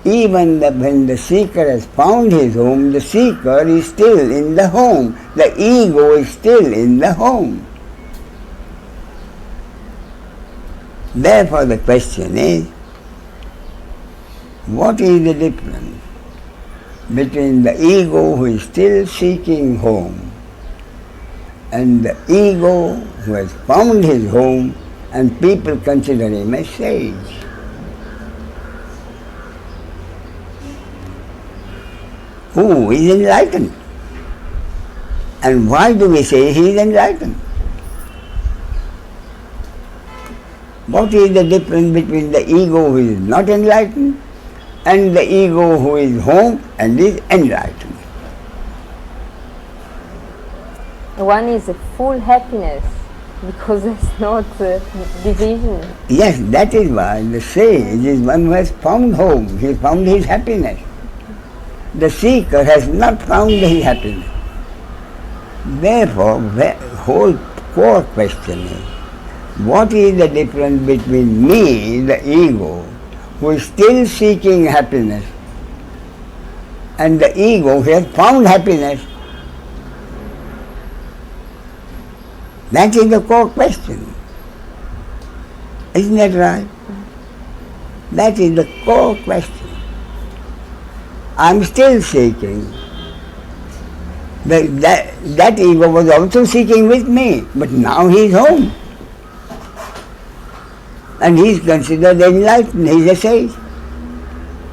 A: Even when the seeker has found his home, the seeker is still in the home. The ego is still in the home. Therefore the question is, what is the difference between the ego who is still seeking home and the ego who has found his home and people consider him a sage? who is enlightened. And why do we say he is enlightened? What is the difference between the ego who is not enlightened and the ego who is home and is enlightened?
B: One is a full happiness because there's not division.
A: Yes, that is why the sage is one who has found home, he has found his happiness. The seeker has not found his happiness. Therefore, the whole core question is, what is the difference between me, the ego, who is still seeking happiness, and the ego who has found happiness? That is the core question. Isn't that right? That is the core question. I am still seeking. That ego was also seeking with me, but now he is home. And he is considered enlightened, he is a sage.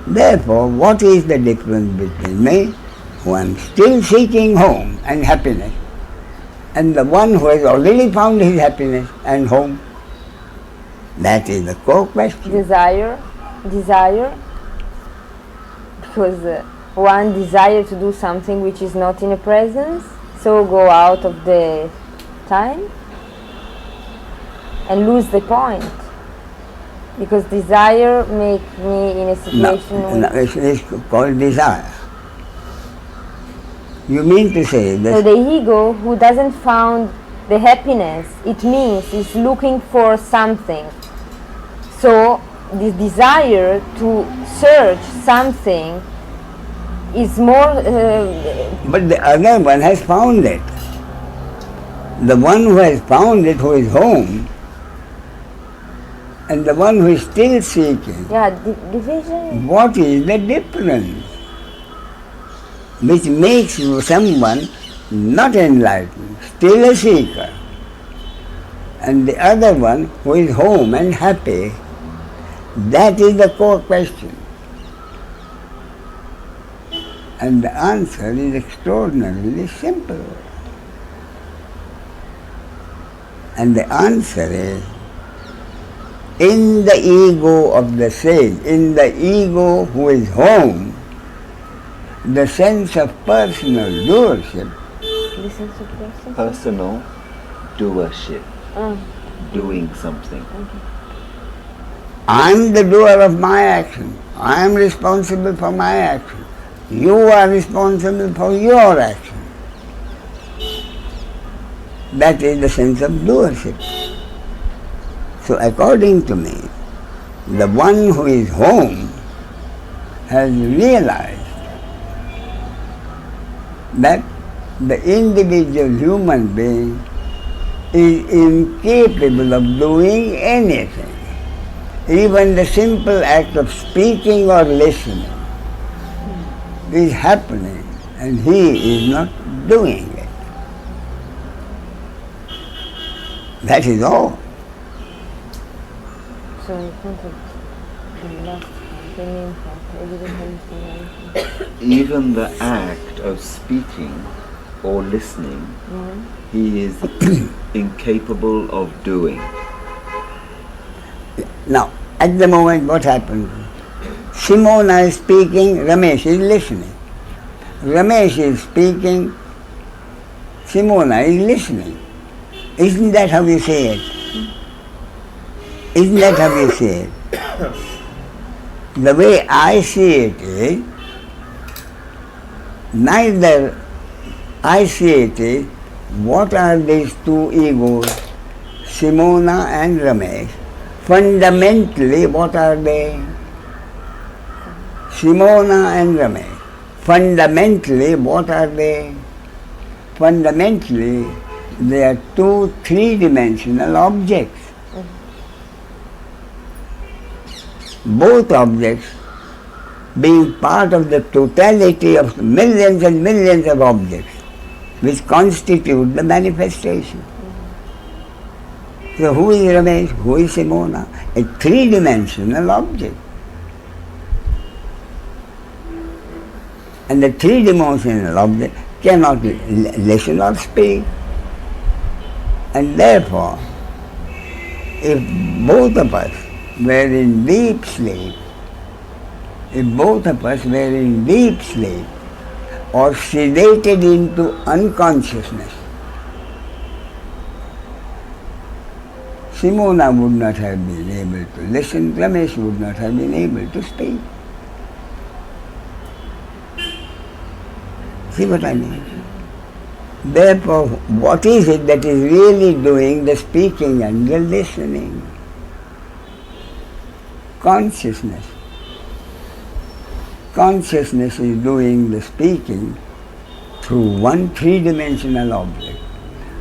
A: Therefore, what is the difference between me, who am still seeking home and happiness, and the one who has already found his happiness and home? That is the core question.
B: Desire, because one desire to do something which is not in a presence, so go out of the time and lose the point. Because desire make me in a situation
A: it's called desire. You mean to say that...
B: So the ego who doesn't found the happiness, it means is looking for something. So the desire to search something is more...
A: But the other one has found it. The one who has found it, who is home, and the one who is still seeking.
B: Yeah, division.
A: What is the difference which makes someone not enlightened, still a seeker, and the other one who is home and happy? That is the core question. And the answer is extraordinarily simple. And the answer is, in the ego of the sage, in the ego who is home, the sense of personal doership.
B: The sense of person?
C: Personal doership. Doing something.
B: Okay.
A: I am the doer of my action. I am responsible for my action. You are responsible for your action. That is the sense of doership. So according to me, the one who is home has realized that the individual human being is incapable of doing anything. Even the simple act of speaking or listening is happening and he is not doing it. That is all.
B: So in front of the last, the main part, I didn't understand.
C: Even the act of speaking or listening, he is incapable of doing.
A: Now, at the moment what happens? Simona is speaking, Ramesh is listening. Ramesh is speaking, Simona is listening. Isn't that how you say it? Isn't that how you say it? The way I see it is, neither I see it is, what are these two egos, Simona and Ramesh? Fundamentally, what are they? Simona and Ramesh. Fundamentally, what are they? Fundamentally, they are two three-dimensional objects. Both objects being part of the totality of millions and millions of objects which constitute the manifestation. So who is Ramesh? Who is Simona? A three-dimensional object. And the three-dimensional object cannot listen or speak. And therefore, if both of us were in deep sleep, or sedated into unconsciousness, Simona would not have been able to listen, Ramesh would not have been able to speak. See what I mean? Therefore, what is it that is really doing the speaking and the listening? Consciousness. Consciousness is doing the speaking through one three-dimensional object,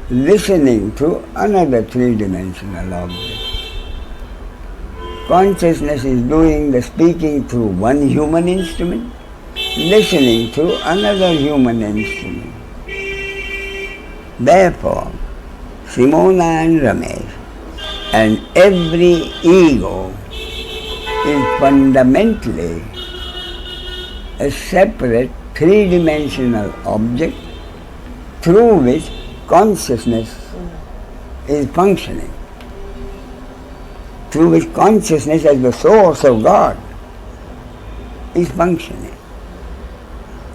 A: listening through another three-dimensional object. Consciousness is doing the speaking through one human instrument, listening through another human instrument. Therefore, Simona and Ramesh and every ego is fundamentally a separate three-dimensional object through which consciousness is functioning, through which consciousness as the source of God is functioning.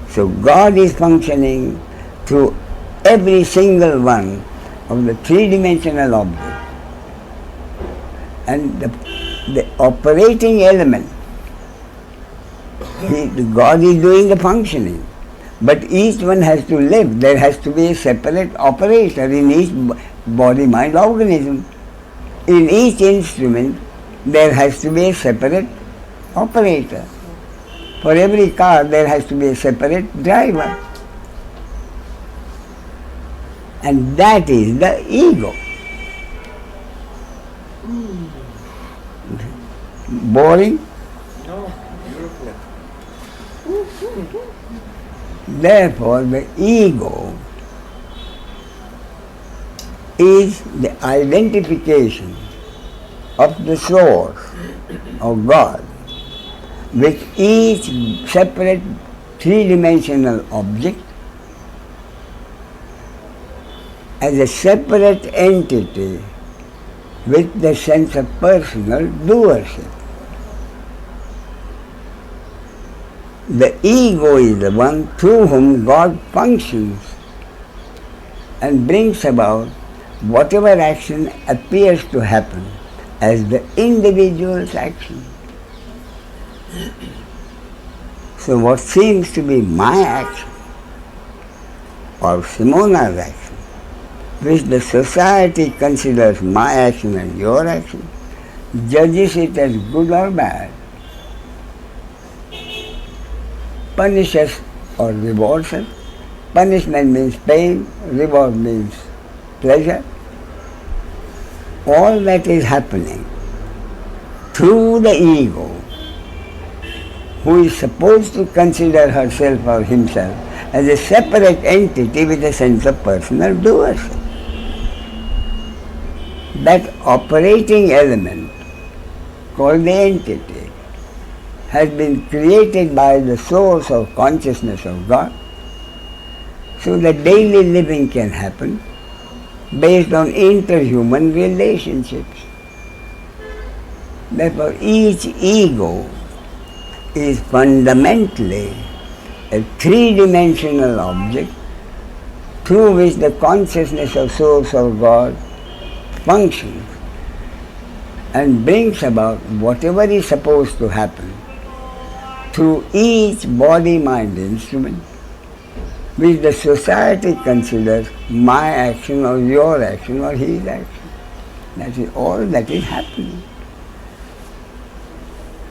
A: So God is functioning through every single one of the three-dimensional objects, and the operating element, God is doing the functioning, but each one has to live. There has to be a separate operator in each body-mind organism. In each instrument, there has to be a separate operator. For every car, there has to be a separate driver. And that is the ego. Boring?
D: No, beautiful.
A: Therefore, the ego is the identification of the source of God with each separate three-dimensional object as a separate entity with the sense of personal doership. The ego is the one through whom God functions and brings about whatever action appears to happen as the individual's action. So what seems to be my action or Simona's action, which the society considers my action and your action, judges it as good or bad, punishes or rewards us. Punishment means pain, reward means pleasure. All that is happening through the ego, who is supposed to consider herself or himself as a separate entity with a sense of personal doership. That operating element, called the entity, has been created by the source of consciousness of God, so that daily living can happen based on interhuman relationships. Therefore, each ego is fundamentally a three-dimensional object through which the consciousness of source of God functions and brings about whatever is supposed to happen through each body-mind instrument, which the society considers my action or your action or his action. That is all that is happening.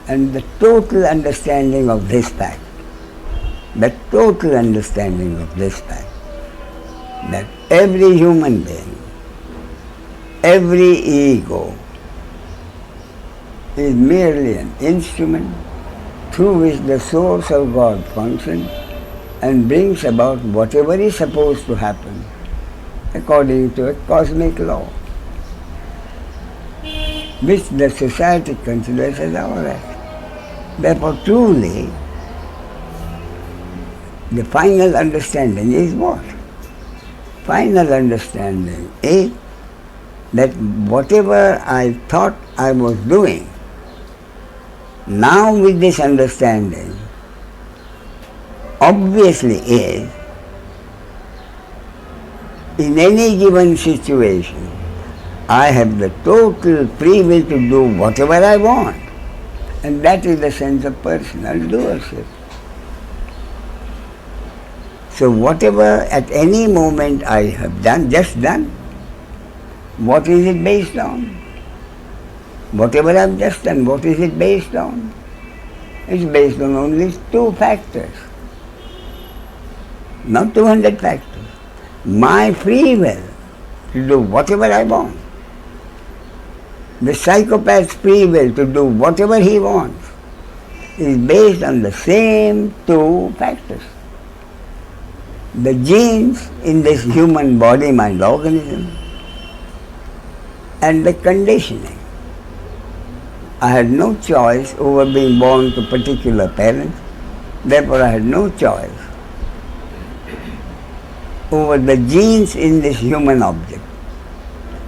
A: And the total understanding of this fact, that every human being, every ego is merely an instrument through which the source of God functions and brings about whatever is supposed to happen according to a cosmic law, which the society considers as our action. Therefore, truly, The final understanding is what? Final understanding is that whatever I thought I was doing, now with this understanding, obviously is, in any given situation, I have the total free will to do whatever I want. And that is the sense of personal doership. So whatever at any moment I have done, just done, what is it based on? Whatever I have just done, what is it based on? It's based on only 2 factors, not 200 factors. My free will to do whatever I want. The psychopath's free will to do whatever he wants is based on the same 2 factors. The genes in this human body, mind, organism, and the conditioning. I had no choice over being born to particular parents, therefore I had no choice over the genes in this human object.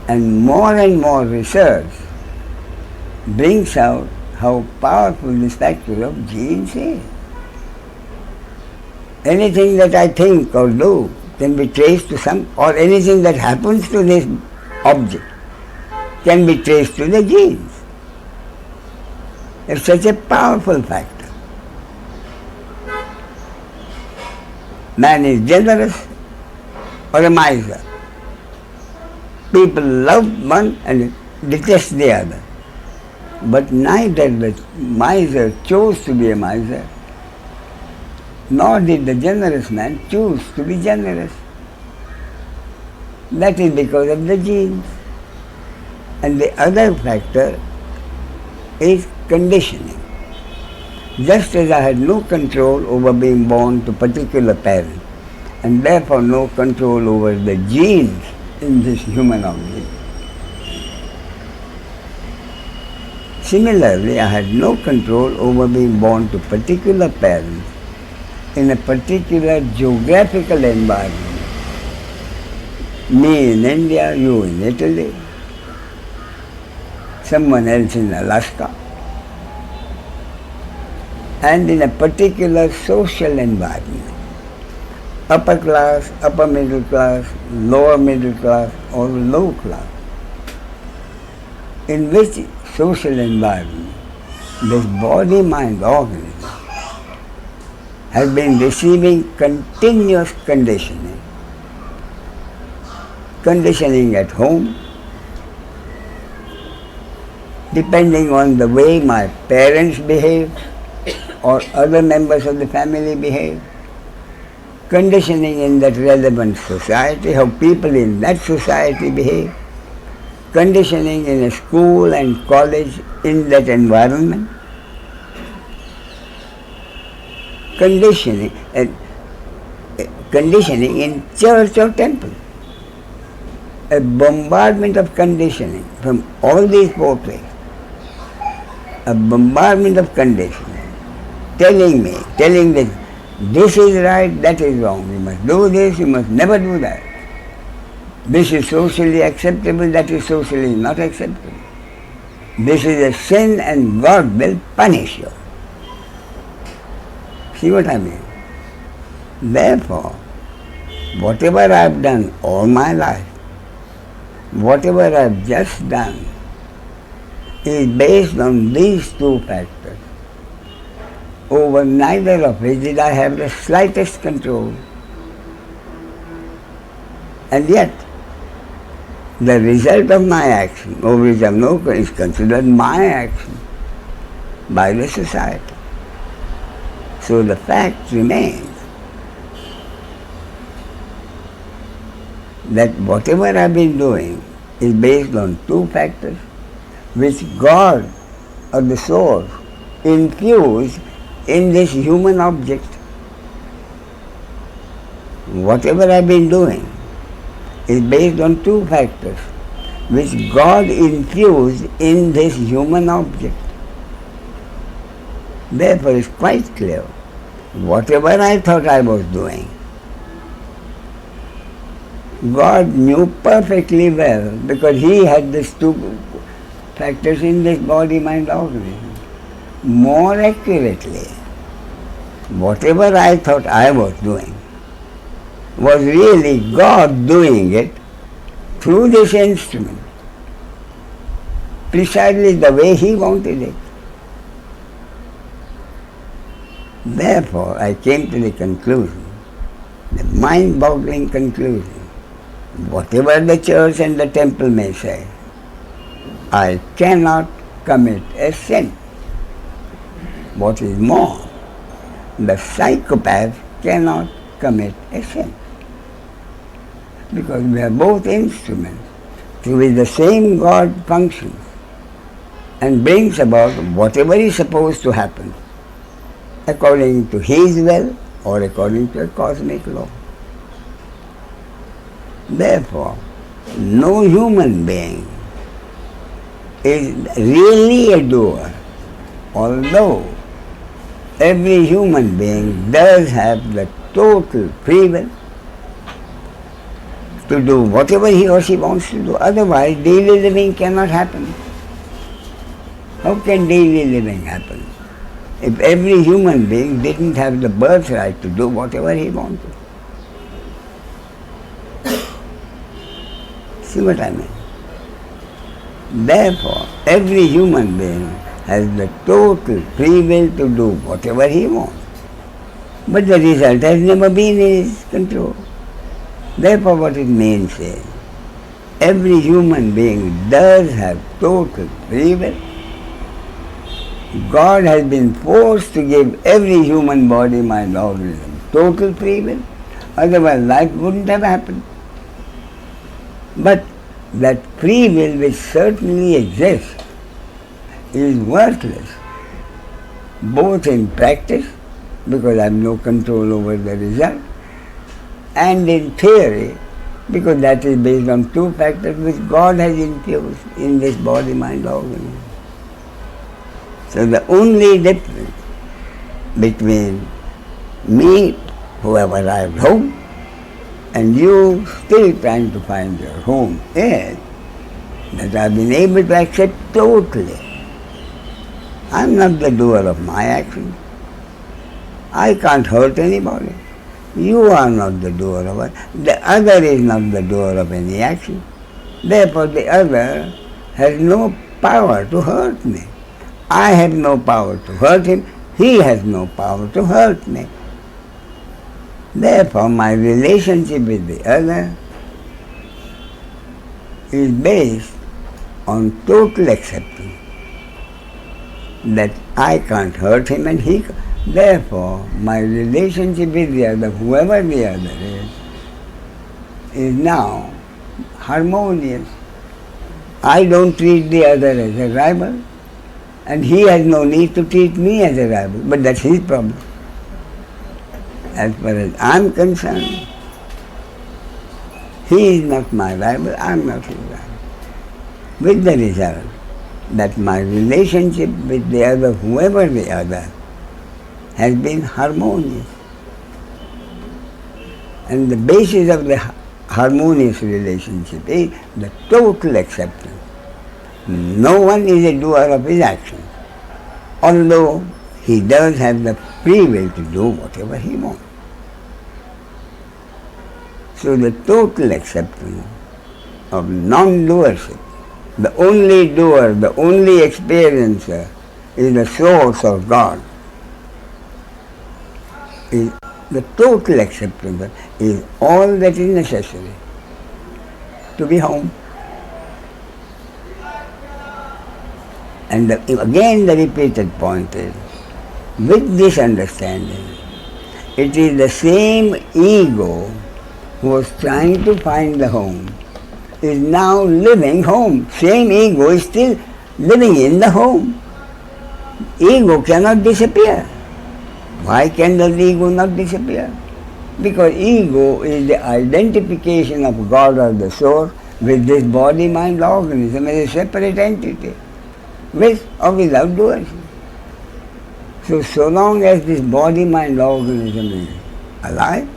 A: And more research brings out how powerful this factor of genes is. Anything that I think or do can be traced to some, or anything that happens to this object can be traced to the genes. It's such a powerful factor. Man is generous or a miser. People love one and detest the other. But neither the miser chose to be a miser, nor did the generous man choose to be generous. That is because of the genes. And the other factor is conditioning. Just as I had no control over being born to particular parents, and therefore no control over the genes in this human object, similarly, I had no control over being born to particular parents in a particular geographical environment. Me in India, you in Italy, someone else in Alaska, and in a particular social environment. Upper class, upper middle class, lower middle class, or low class. In which social environment this body-mind organism has been receiving continuous conditioning. Conditioning at home, depending on the way my parents behave or other members of the family behave. Conditioning in that relevant society, how people in that society behave. Conditioning in a school and college in that environment. Conditioning in church or temple. A bombardment of conditioning from all these 4 places. A bombardment of conditioning, telling that this is right, that is wrong. You must do this, you must never do that. This is socially acceptable, that is socially not acceptable. This is a sin and God will punish you. See what I mean? Therefore, whatever I have done all my life, whatever I have just done, is based on these 2 factors, over neither of which did I have the slightest control. And yet, the result of my action, over which I have no control, is considered my action by the society. So the fact remains that whatever I have been doing is based on 2 factors, which God or the source infused in this human object. Whatever I have been doing is based on 2 factors, which God infused in this human object. Therefore, it's quite clear, whatever I thought I was doing, God knew perfectly well, because He had these two factors in this body, mind, organism. More accurately, whatever I thought I was doing was really God doing it through this instrument, precisely the way He wanted it. Therefore, I came to the conclusion, the mind-boggling conclusion, whatever the church and the temple may say, I cannot commit a sin. What is more, the psychopath cannot commit a sin, because we are both instruments through which the same God functions and brings about whatever is supposed to happen according to His will or according to a cosmic law. Therefore, no human being is really a doer, although every human being does have the total free will to do whatever he or she wants to do. Otherwise, daily living cannot happen. How can daily living happen if every human being didn't have the birthright to do whatever he wanted? See what I mean? Therefore, every human being has the total free will to do whatever he wants. But the result has never been in his control. Therefore, what it means is, every human being does have total free will. God has been forced to give every human body, mind, organism total free will. Otherwise, life wouldn't have happened. But that free will, which certainly exists, is worthless, both in practice, because I have no control over the result, and in theory, because that is based on two factors which God has infused in this body, mind, organism. So the only difference between me, who have arrived home, and you still trying to find your home is that I've been able to accept totally. I'm not the doer of my actions. I can't hurt anybody. You are not the doer of it. The other is not the doer of any action. Therefore, the other has no power to hurt me. I have no power to hurt him. He has no power to hurt me. Therefore, my relationship with the other is based on total acceptance that I can't hurt him and he can't. Therefore, my relationship with the other, whoever the other is now harmonious. I don't treat the other as a rival, and he has no need to treat me as a rival, but that's his problem. As far as I'm concerned, he is not my rival, I'm not his rival. With the result that my relationship with the other, whoever the other, has been harmonious. And the basis of the harmonious relationship is the total acceptance. No one is a doer of his actions, although he does have the free will to do whatever he wants. So the total acceptance of non-doership, the only doer, the only experiencer is the source of God. Is the total acceptance is all that is necessary to be home. And again the repeated point is, with this understanding, it is the same ego who was trying to find the home is now living home. Same ego is still living in the home. Ego cannot disappear. Why can the ego not disappear? Because ego is the identification of God or the source with this body, mind, organism as a separate entity, with or without doership. So long as this body-mind organism is alive,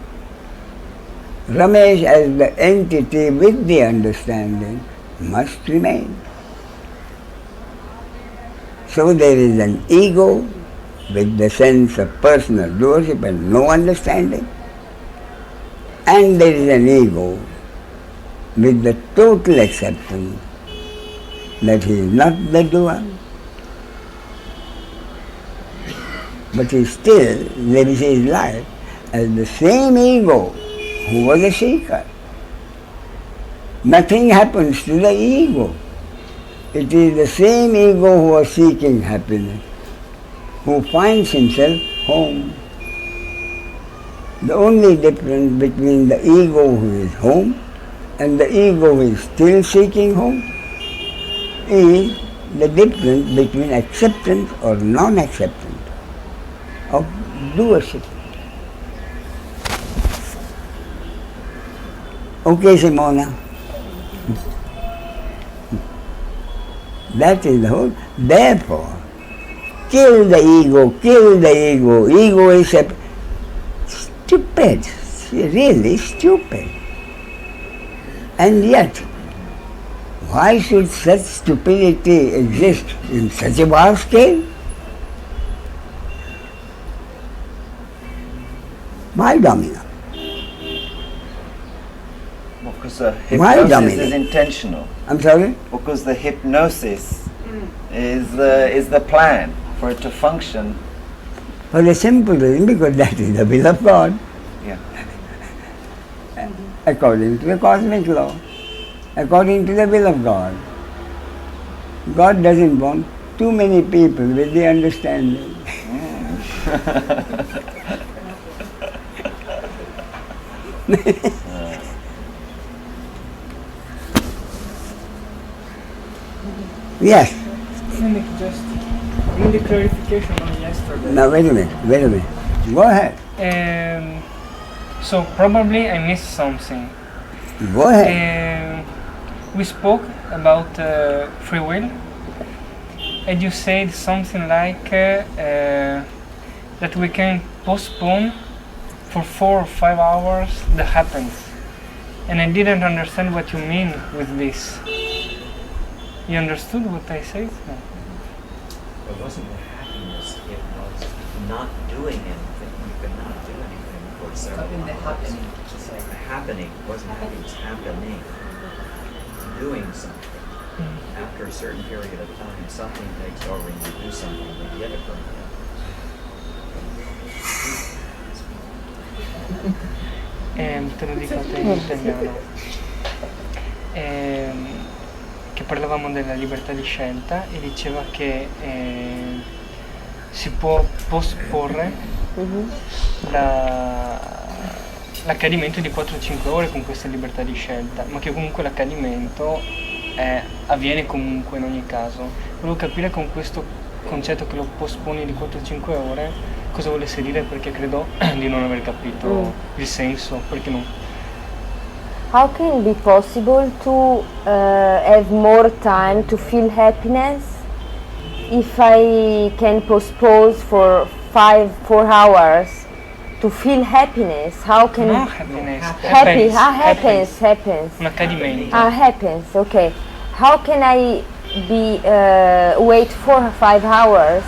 A: Ramesh as the entity with the understanding must remain. So there is an ego with the sense of personal doership and no understanding, and there is an ego with the total acceptance that he is not the doer, but he still lives his life as the same ego who was a seeker. Nothing happens to the ego. It is the same ego who was seeking happiness, who finds himself home. The only difference between the ego who is home and the ego who is still seeking home is the difference between acceptance or non-acceptance of doership. Okay, Simona. That is the whole. Therefore, kill the ego, kill the ego. Ego is stupid, really stupid. And yet, why should such stupidity exist in such a vast scale? Why, Domino?
C: Because the
A: Why
C: hypnosis
A: dominate?
C: is intentional.
A: I'm sorry?
C: Because the hypnosis is the plan for it to function.
A: For the simple reason, because that is the will of God,
C: Yeah.
A: according to the cosmic law, according to the will of God. God doesn't want too many people with the understanding. Yes.
E: Just in the clarification on yesterday.
A: Now wait a minute. Go ahead.
E: So probably I missed something.
A: Go ahead.
E: We spoke about free will, and you said something like that we can postpone for 4 or 5 hours the happens. And I didn't understand what you mean with this. You understood what I said? No.
F: It wasn't the happiness, it was not doing anything. You could not do anything for several hours. The happening wasn't happening, it was happening. Doing something. After a certain period of time, something takes over and you do something to get it from
E: Te lo dico a te in italiano. Che parlavamo della libertà di scelta e diceva che si può posporre l'accadimento di 4-5 ore con questa libertà di scelta, ma che comunque l'accadimento avviene comunque in ogni caso. Volevo capire con questo concetto che lo posponi di 4-5 ore cosa volesse dire, perché credo di non aver capito il senso, perché no?
B: How can it be possible to have more time to feel happiness if I can postpone for 4 hours to feel happiness? How can
E: No,
B: it
E: happiness.
B: happens?
E: Un accadimento.
B: Happens. Okay. How can I be wait 4 or 5 hours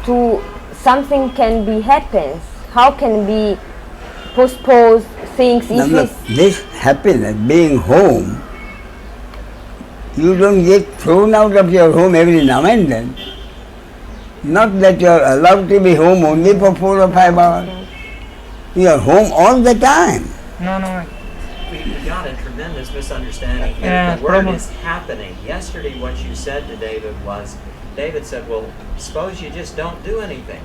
B: to something can be happens? How can be postpone things
A: Now
B: if
A: look,
B: it's
A: this happiness, being home, you don't get thrown out of your home every now and then. Not that you are allowed to be home only for 4 or 5 hours. You are home all the time.
E: No,
F: We got a tremendous misunderstanding here.
E: Yeah,
F: The word
E: problem.
F: is happening. Yesterday what you said to David was, David said, well, suppose you just don't do anything.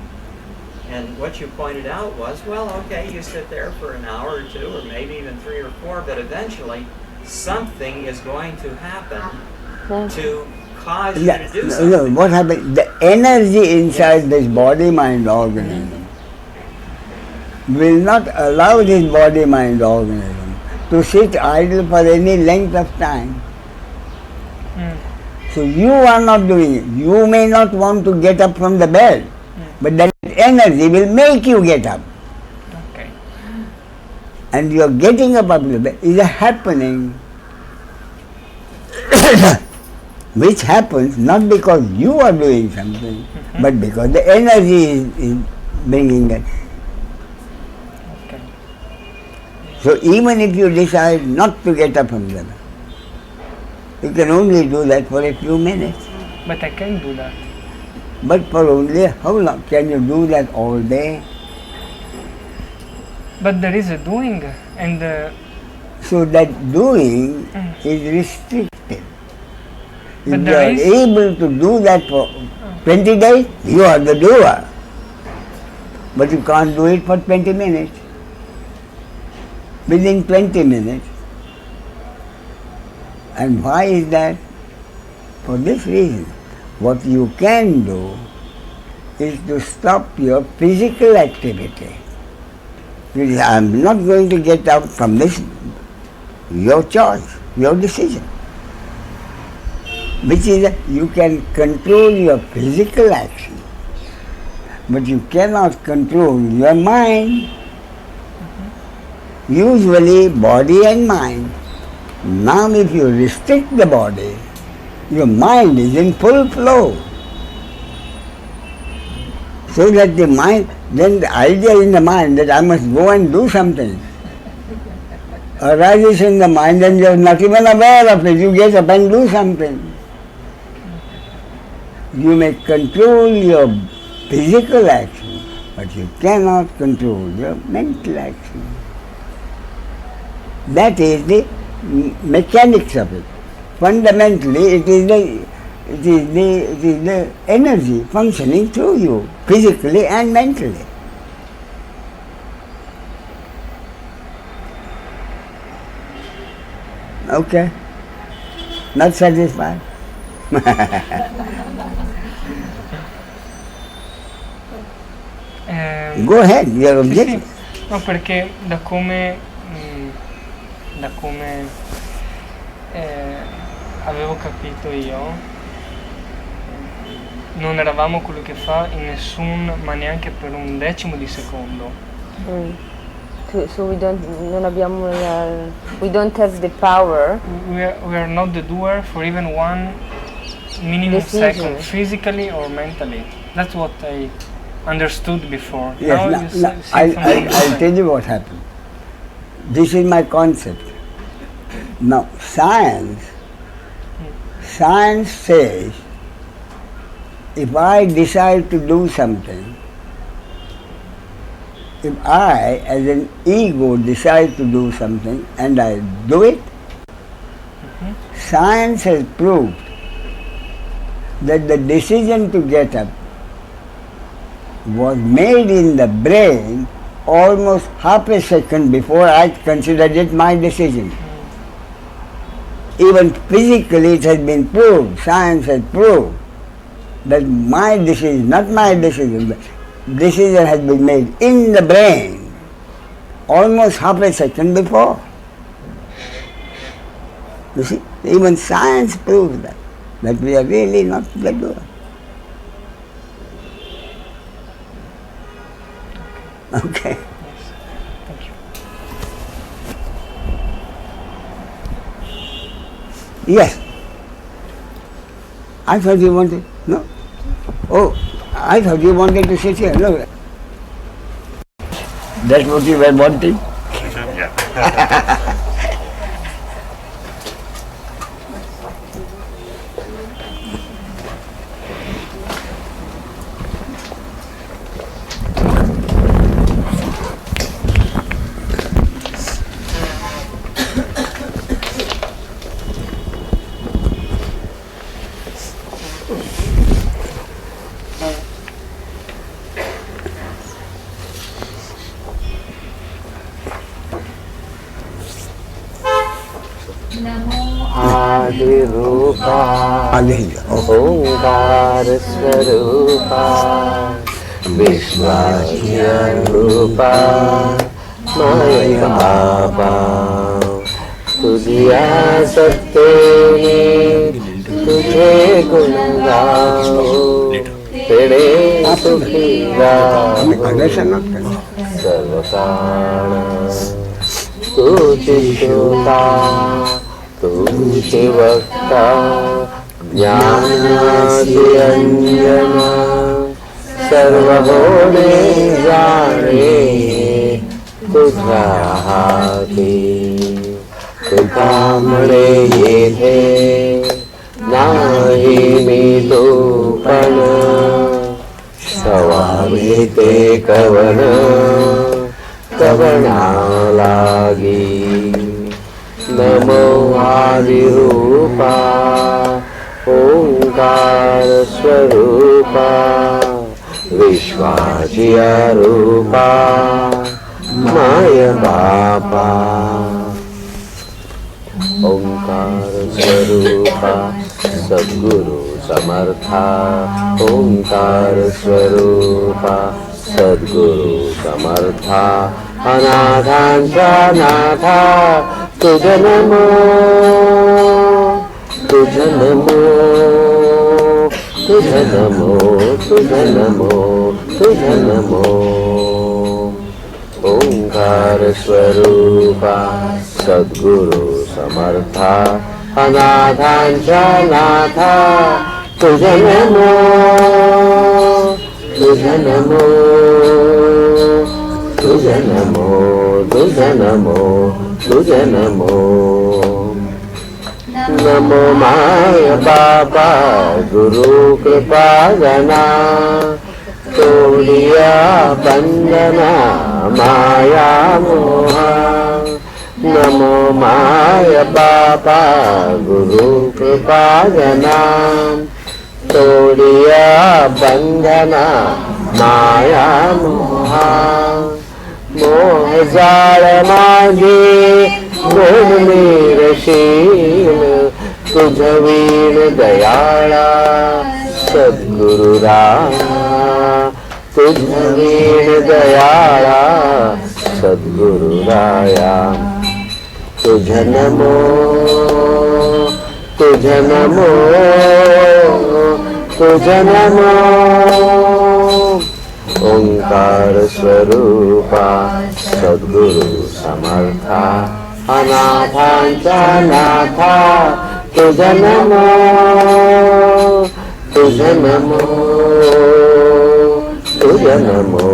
F: And what you pointed out was, well, okay, you sit there for an hour or 2, or maybe even 3 or 4, but eventually something is going to happen to cause you to do something.
A: What happened? The energy inside this body-mind organism will not allow this body-mind organism to sit idle for any length of time. So you are not doing it. You may not want to get up from the bed, But that energy will make you get up.
E: Okay.
A: And your getting up of the bed is a happening which happens not because you are doing something, but because the energy is bringing that.
E: Okay.
A: So even if you decide not to get up from the bed, you can only do that for a few minutes.
E: But I can do that.
A: But for only how long? Can you do that all day?
E: But there is a doing, and
A: So that doing is restricted. If
E: But
A: you
E: there
A: are
E: is-
A: able to do that for 20 days, you are the doer. But you can't do it for 20 minutes. Within 20 minutes. And why is that? For this reason. What you can do is to stop your physical activity. I am not going to get out from this. Your choice, your decision. Which is that you can control your physical action, but you cannot control your mind. Usually body and mind. Now if you restrict the body, your mind is in full flow. So that the mind, then the idea in the mind that I must go and do something arises in the mind and you are not even aware of it. You get up and do something. You may control your physical action, but you cannot control your mental action. That is the mechanics of it. Fundamentally, it is the energy functioning through you, physically and mentally. Okay? Not satisfied? Go ahead, your
E: Sì,
A: objection.
E: sì. No, perché da come avevo capito io, non eravamo quello che fa in nessun, ma neanche per un decimo di secondo.
B: So we don't have the power.
E: We are not the doer for even one minimum
B: Decision.
E: second, physically or mentally. That's what I understood before.
A: Yes,
E: Now
A: now,
E: you
A: now,
E: say something
A: I'll
E: different.
A: tell you what happened. This is my concept. Now, science says, if I decide to do something, if I, as an ego, decide to do something and I do it, science has proved that the decision to get up was made in the brain almost half a second before I considered it my decision. Even physically it has been proved, science has proved that my decision, not my decision, but decision has been made in the brain almost half a second before. You see, even science proves that we are really not the doer. Okay.
E: Thank you.
A: Yes. I thought you wanted, no? Oh, I thought you wanted to sit here. No. That's what you were wanting?
G: आदिरूपा ओंकार स्वरूपा विश्वारूपा माया बाबा तुझिया सत्ते तुझे गुण गाओ तेणे सुखी
A: others are not concerned.
G: सर्वकाळ तुझी श्रोता तुझी वक्ता ज्ञानाची अंजन सर्व होणे जाणे तुझ्या हाती तुझा म्हणे येथे नाही मी तू पण सवामी ते कवन कवना लागी नमो आदिरूपा ओंकार स्वरूपा विश्वाची रूपा माय बापा ओंकार स्वरूपा सद्गुरु समर्था ओंकार स्वरूपा सद्गुरु समर्था अनाथांचा नाथा तुझ नमो तुझ नमो तुझ नमो तुझ नमो तुझ नमो ओंकार स्वरूपा सद्गुरु समर्था अनाथांचा नाथा तुझ नमो तुझ नमो तुझ नमो तुझ नमो तुझ नमो नमो माय बाबा गुरु कृपा जना तोडिया बंधना माया मोहा नमो माय बाबा गुरु कृपा जना तोडिया बंधना माया मोहा मोह जाळ मागे शील तुझ वीण दयाळा सद्गुरु राया तुझ वीण दयाळा सद्गुरु राया तुझ नमो तुझ नमो तुझ नमो ओंकार स्वरूपा सद्गुरु समर्था अनाथांचा नाथा तुझ नमो तुझ नमो तुझ नमो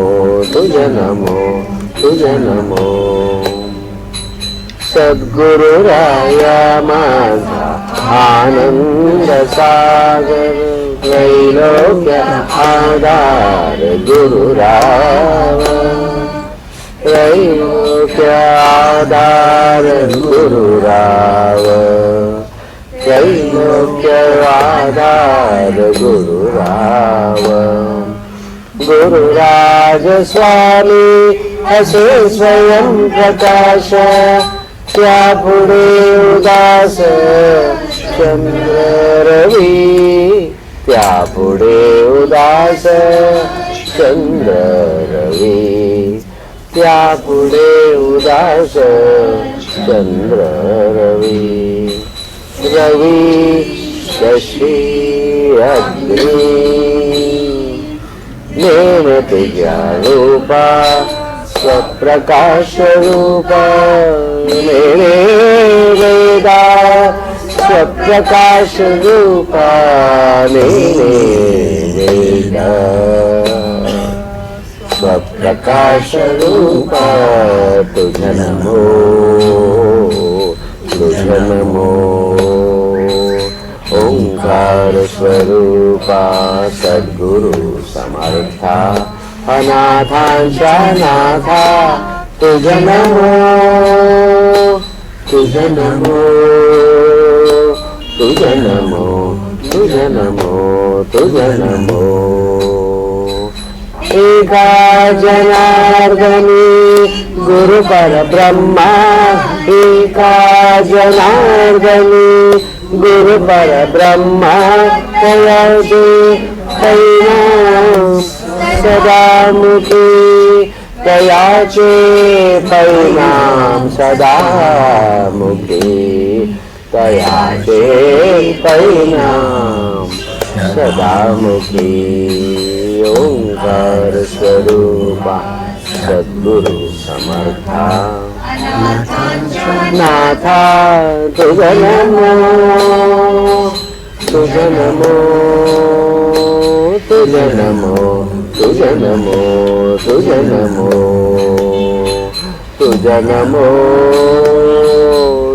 G: तुझ नमो तुझ नमो सद्गुरु राया माझा आनंद सागर त्रैलोक्य आधार गुरुराव त्रैलोक्य आधार गुरुराव त्रैलोक्य आधार गुरुराव गुरुराज स्वामी असे स्वयं प्रकाश त्या पुढे उदास चंद्र रवी त्या पुढे उदास चंद्र रवी त्या पुढे उदास चंद्र रवी रवी शशी अग्नी नेम तुझ्या रूपा स्वप्रकाश रूपा मेरे वेदा स्वप्रकाश रूपा मेरे वेदा स्वप्रकाश रूपा तुझ नमो तुझ नमो ओंकार स्वरूपा सद्गुरु समर्था अनाथांचा नाथा तुझ नमो तुझ नमो तुझ नमो तुझ नमो तुझ नमो एका जनार्दनी गुरु परब्रह्मा एका जनार्दनी गुरु परब्रह्मा तयादे तैना सदामुखी तयाचे परिणाम सदामुखी तयाचे परिणाम सदामुखी ओंकार स्वरूपा सद्गुरु समर्था नाथा तुझा नमो तुझा नमो तुझा नमो तुझा नमो तुझा नमो तुझा नमो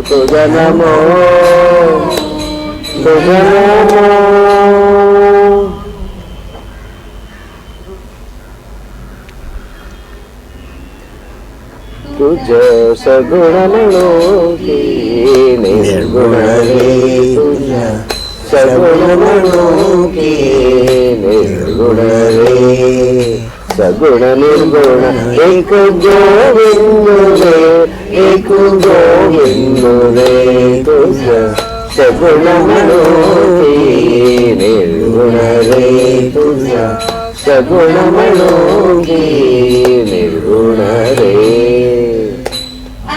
G: तुझा नमो तुझा नमो तुझ सगुण म्हणो की निर्गुण रे तुझ्या सगुण म्हणो की निर्गुण रे सगुण निर्गुण एक गोविंद रे एक गोविंद रे तुझ्या सगुण म्हणो की निर्गुण रे तुझ्या सगुण म्हणो की निर्गुण रे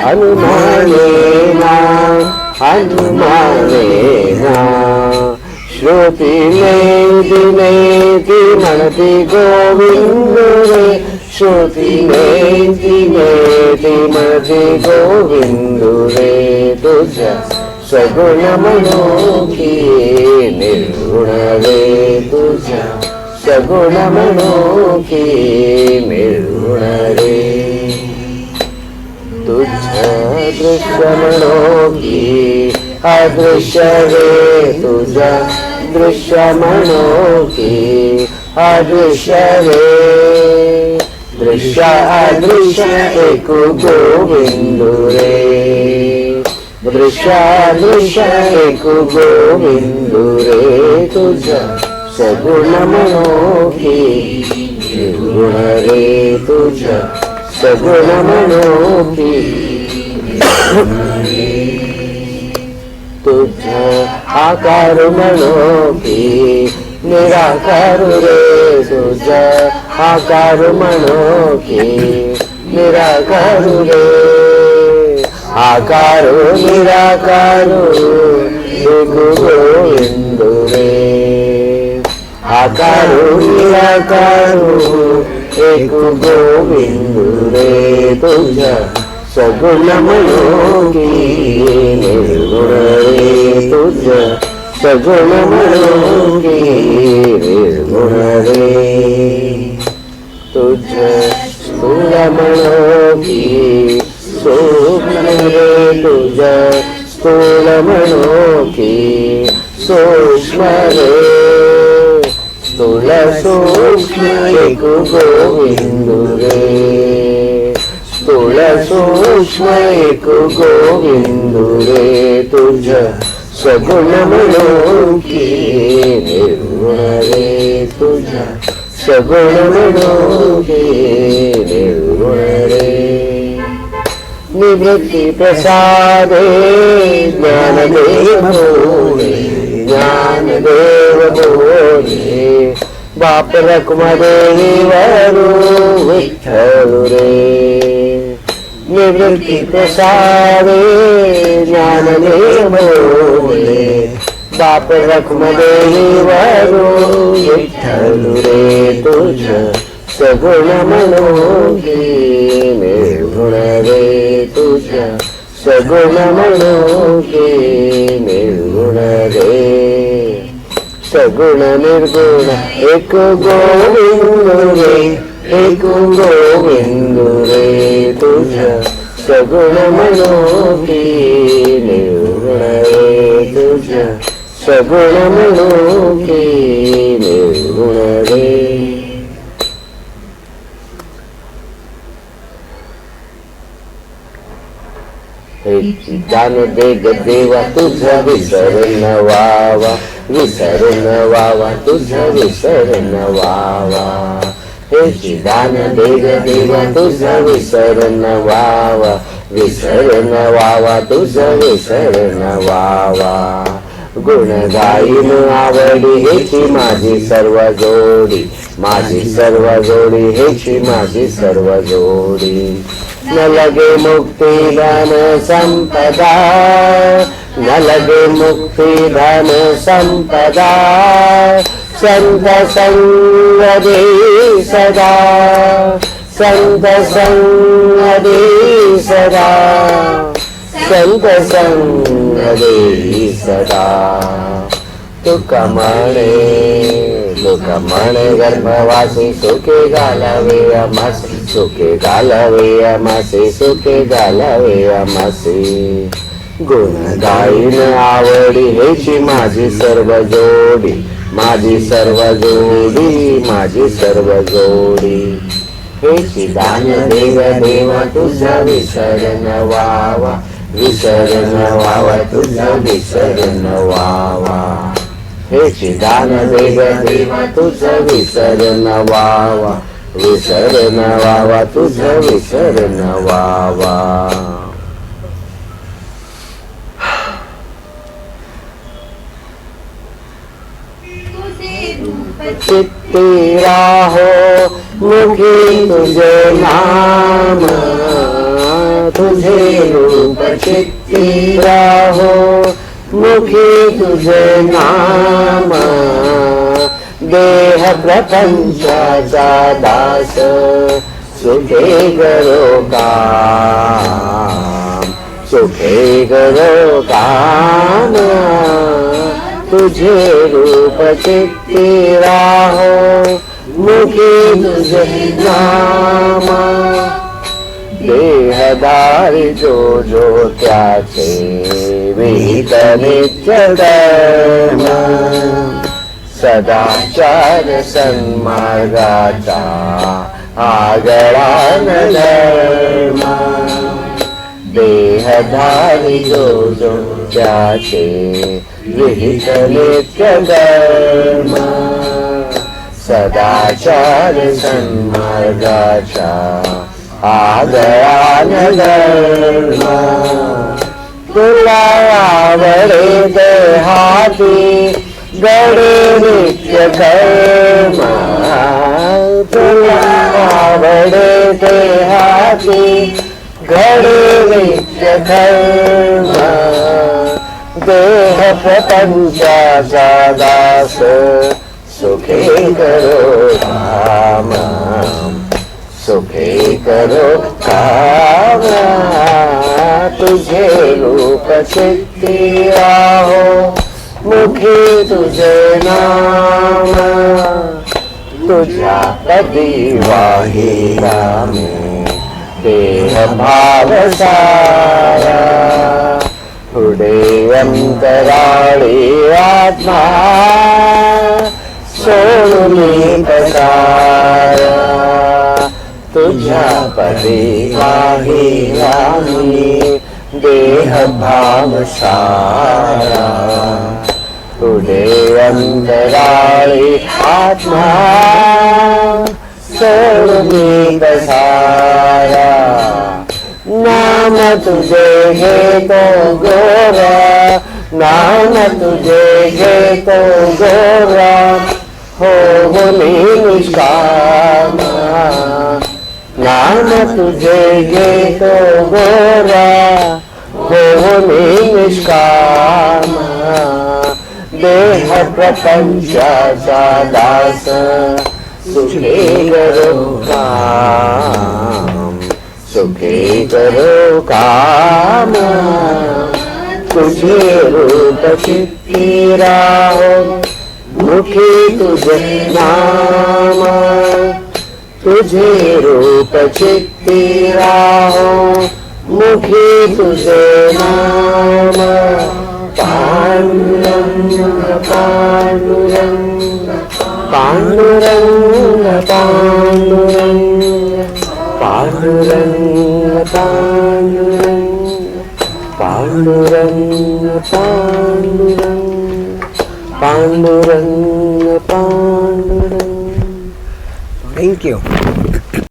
G: अनुमानेना अनुमानेना श्रुतीने ती म्हणती गोविंद रे श्रुतीने ती म्हणती गोविंद रे तुझ्या सगुण म्हणो की निर्गुण रे तुझ्या सगुण म्हणो की निर्गुण रे तुझ्या दृश्य म्हणो की अदृश्य रे तुझ्या दृश्य म्हणो की अदृश्य रे दृश्य अदृश्य एक गोविंद रे दृश्य अदृश्य एक गोविंद रे तुझ्या सगुण म्हणो की निर्गुण रे तुझ्या सगुण म्हणो की तुझ्या आकार म्हणो की निराकार रे तुझ्या आकार म्हणो की निराकार रे आकार निराकार एक गोविंद रे आकार निराकार एक गोविंद रे तुझ्या सगुण म्हणो की निर्गुण रे तुझ्या सगुण म्हणो की निर्गुण रे तुझ्या स्थूल म्हणो की सूक्ष्म रे तुझ्या स्थूल म्हणो की सूक्ष्म रे स्थूल सूक्ष्म एक गोविंद रे स्थूल सूक्ष्म एक गोविंद रे तुझ्या सगुण म्हणो की निर्गुण रे तुझ्या सगुण म्हणो की निर्गुण रे निवृत्ती प्रसादे ज्ञानदेव भोले ज्ञानदेव भोले बाप रखुमदेवी वरू विठ्ठल रे निवृत्ती प्रसादे ज्ञानदेव भोले बाप रखुमदेवी वरू विठ्ठल रे तुझ्या सगुण म्हणो की निर्गुण रे तुझ्या सगुण म्हणो की निर्गुण रे सगुण निर्गुण एक गोविंद रे एक गोविंद रे तुझ्या सगुण म्हणो की निर्गुण रे तुझ्या सगुण म्हणो की निर्गुण रे दान दे ग देवा तुझा विसरण वावा विसरण वावा तुझा विसरण वावा हे दान दे ग देवा तुझा विसरण वावा विसरण वावा तुझा विसरण वावा गुण गाईन आवडी हेची माझी सर्व जोडी माझी सर्व जोडी हेची माझी सर्व जोडी न लगे मुक्ती धन संपदा न लगे मुक्ती धन संपदा संत संग दे सदा, संत संग दे सदा, संत संग दे सदा. तुका म्हणे गर्भवासी सुखे घालावे आमासे, सुखे घालावे आमासे, सुखे घालावे आमासे. गुण गाईन आवडी हेची माझी सर्व जोडी, माझी सर्व जोडी, माझी सर्व जोडी. हेची दान देव देवा तुझा विसरण वावा, विसरण वावा तुझा विसरण वावा. हेची दान देव देवा तुझा विसरण वावा, विसरण वावा तुझा विसरण वावा. चित्ती राहो मुखी तुझे नाम, तुझे रूप चित्ती राहो मुखी तुझे नाम. देह प्रपंचाचा दास सुखे करो काम, सुखे करो काम. तुझे रूप चित्ती राहो मुखी तुझे नाम. देहदारी जो जो त्याचे विहित नित्य धर्म, सदाचार सन्मार्गाचा आगळा न धर्म. देहधारी जो जो त्याचे विहित नित्य धर्म, सदाचार सन्मार्गाचा आगळा न धर्म. तुला आवडे देहाती गडे नित्य कर्म, तुला आवडे देहाती घडे नित्य धर्म. देह प्रपंचाचा दास सुखे करो काम, सुखे करो काम. तुझे रूप चित्ती राहो मुखी तुझे नाम. तुझ्या कधी वाहिला मी देह भाव सारा, पुढे अंतराळी आत्मा सोडून पसारा. तुझ्या पदी वाहिला मी देह भाव सारा, पुढे अंतराळी आत्मा सोडून पसारा. नाम तुझे घेतो गोरा, नाम तुझे घेतो गोरा. हो निष्काम, नाम तुझे घेतो गोरा. हो निष्काम. देह प्रपंचाचा दास सुखे करो काम, सुखे करो काम. तुझे रूप चित्ती राहो मुखी तुझे नाम. तुझे रूप चित्ती राहो मुखी तुझे नाम. पांडुरंग पांडुरंग पांडुरंग पांडुरंग पांडुरंग पांडुरंग पांडुरंग पांडुरंग पांडुरंग.
A: Thank you.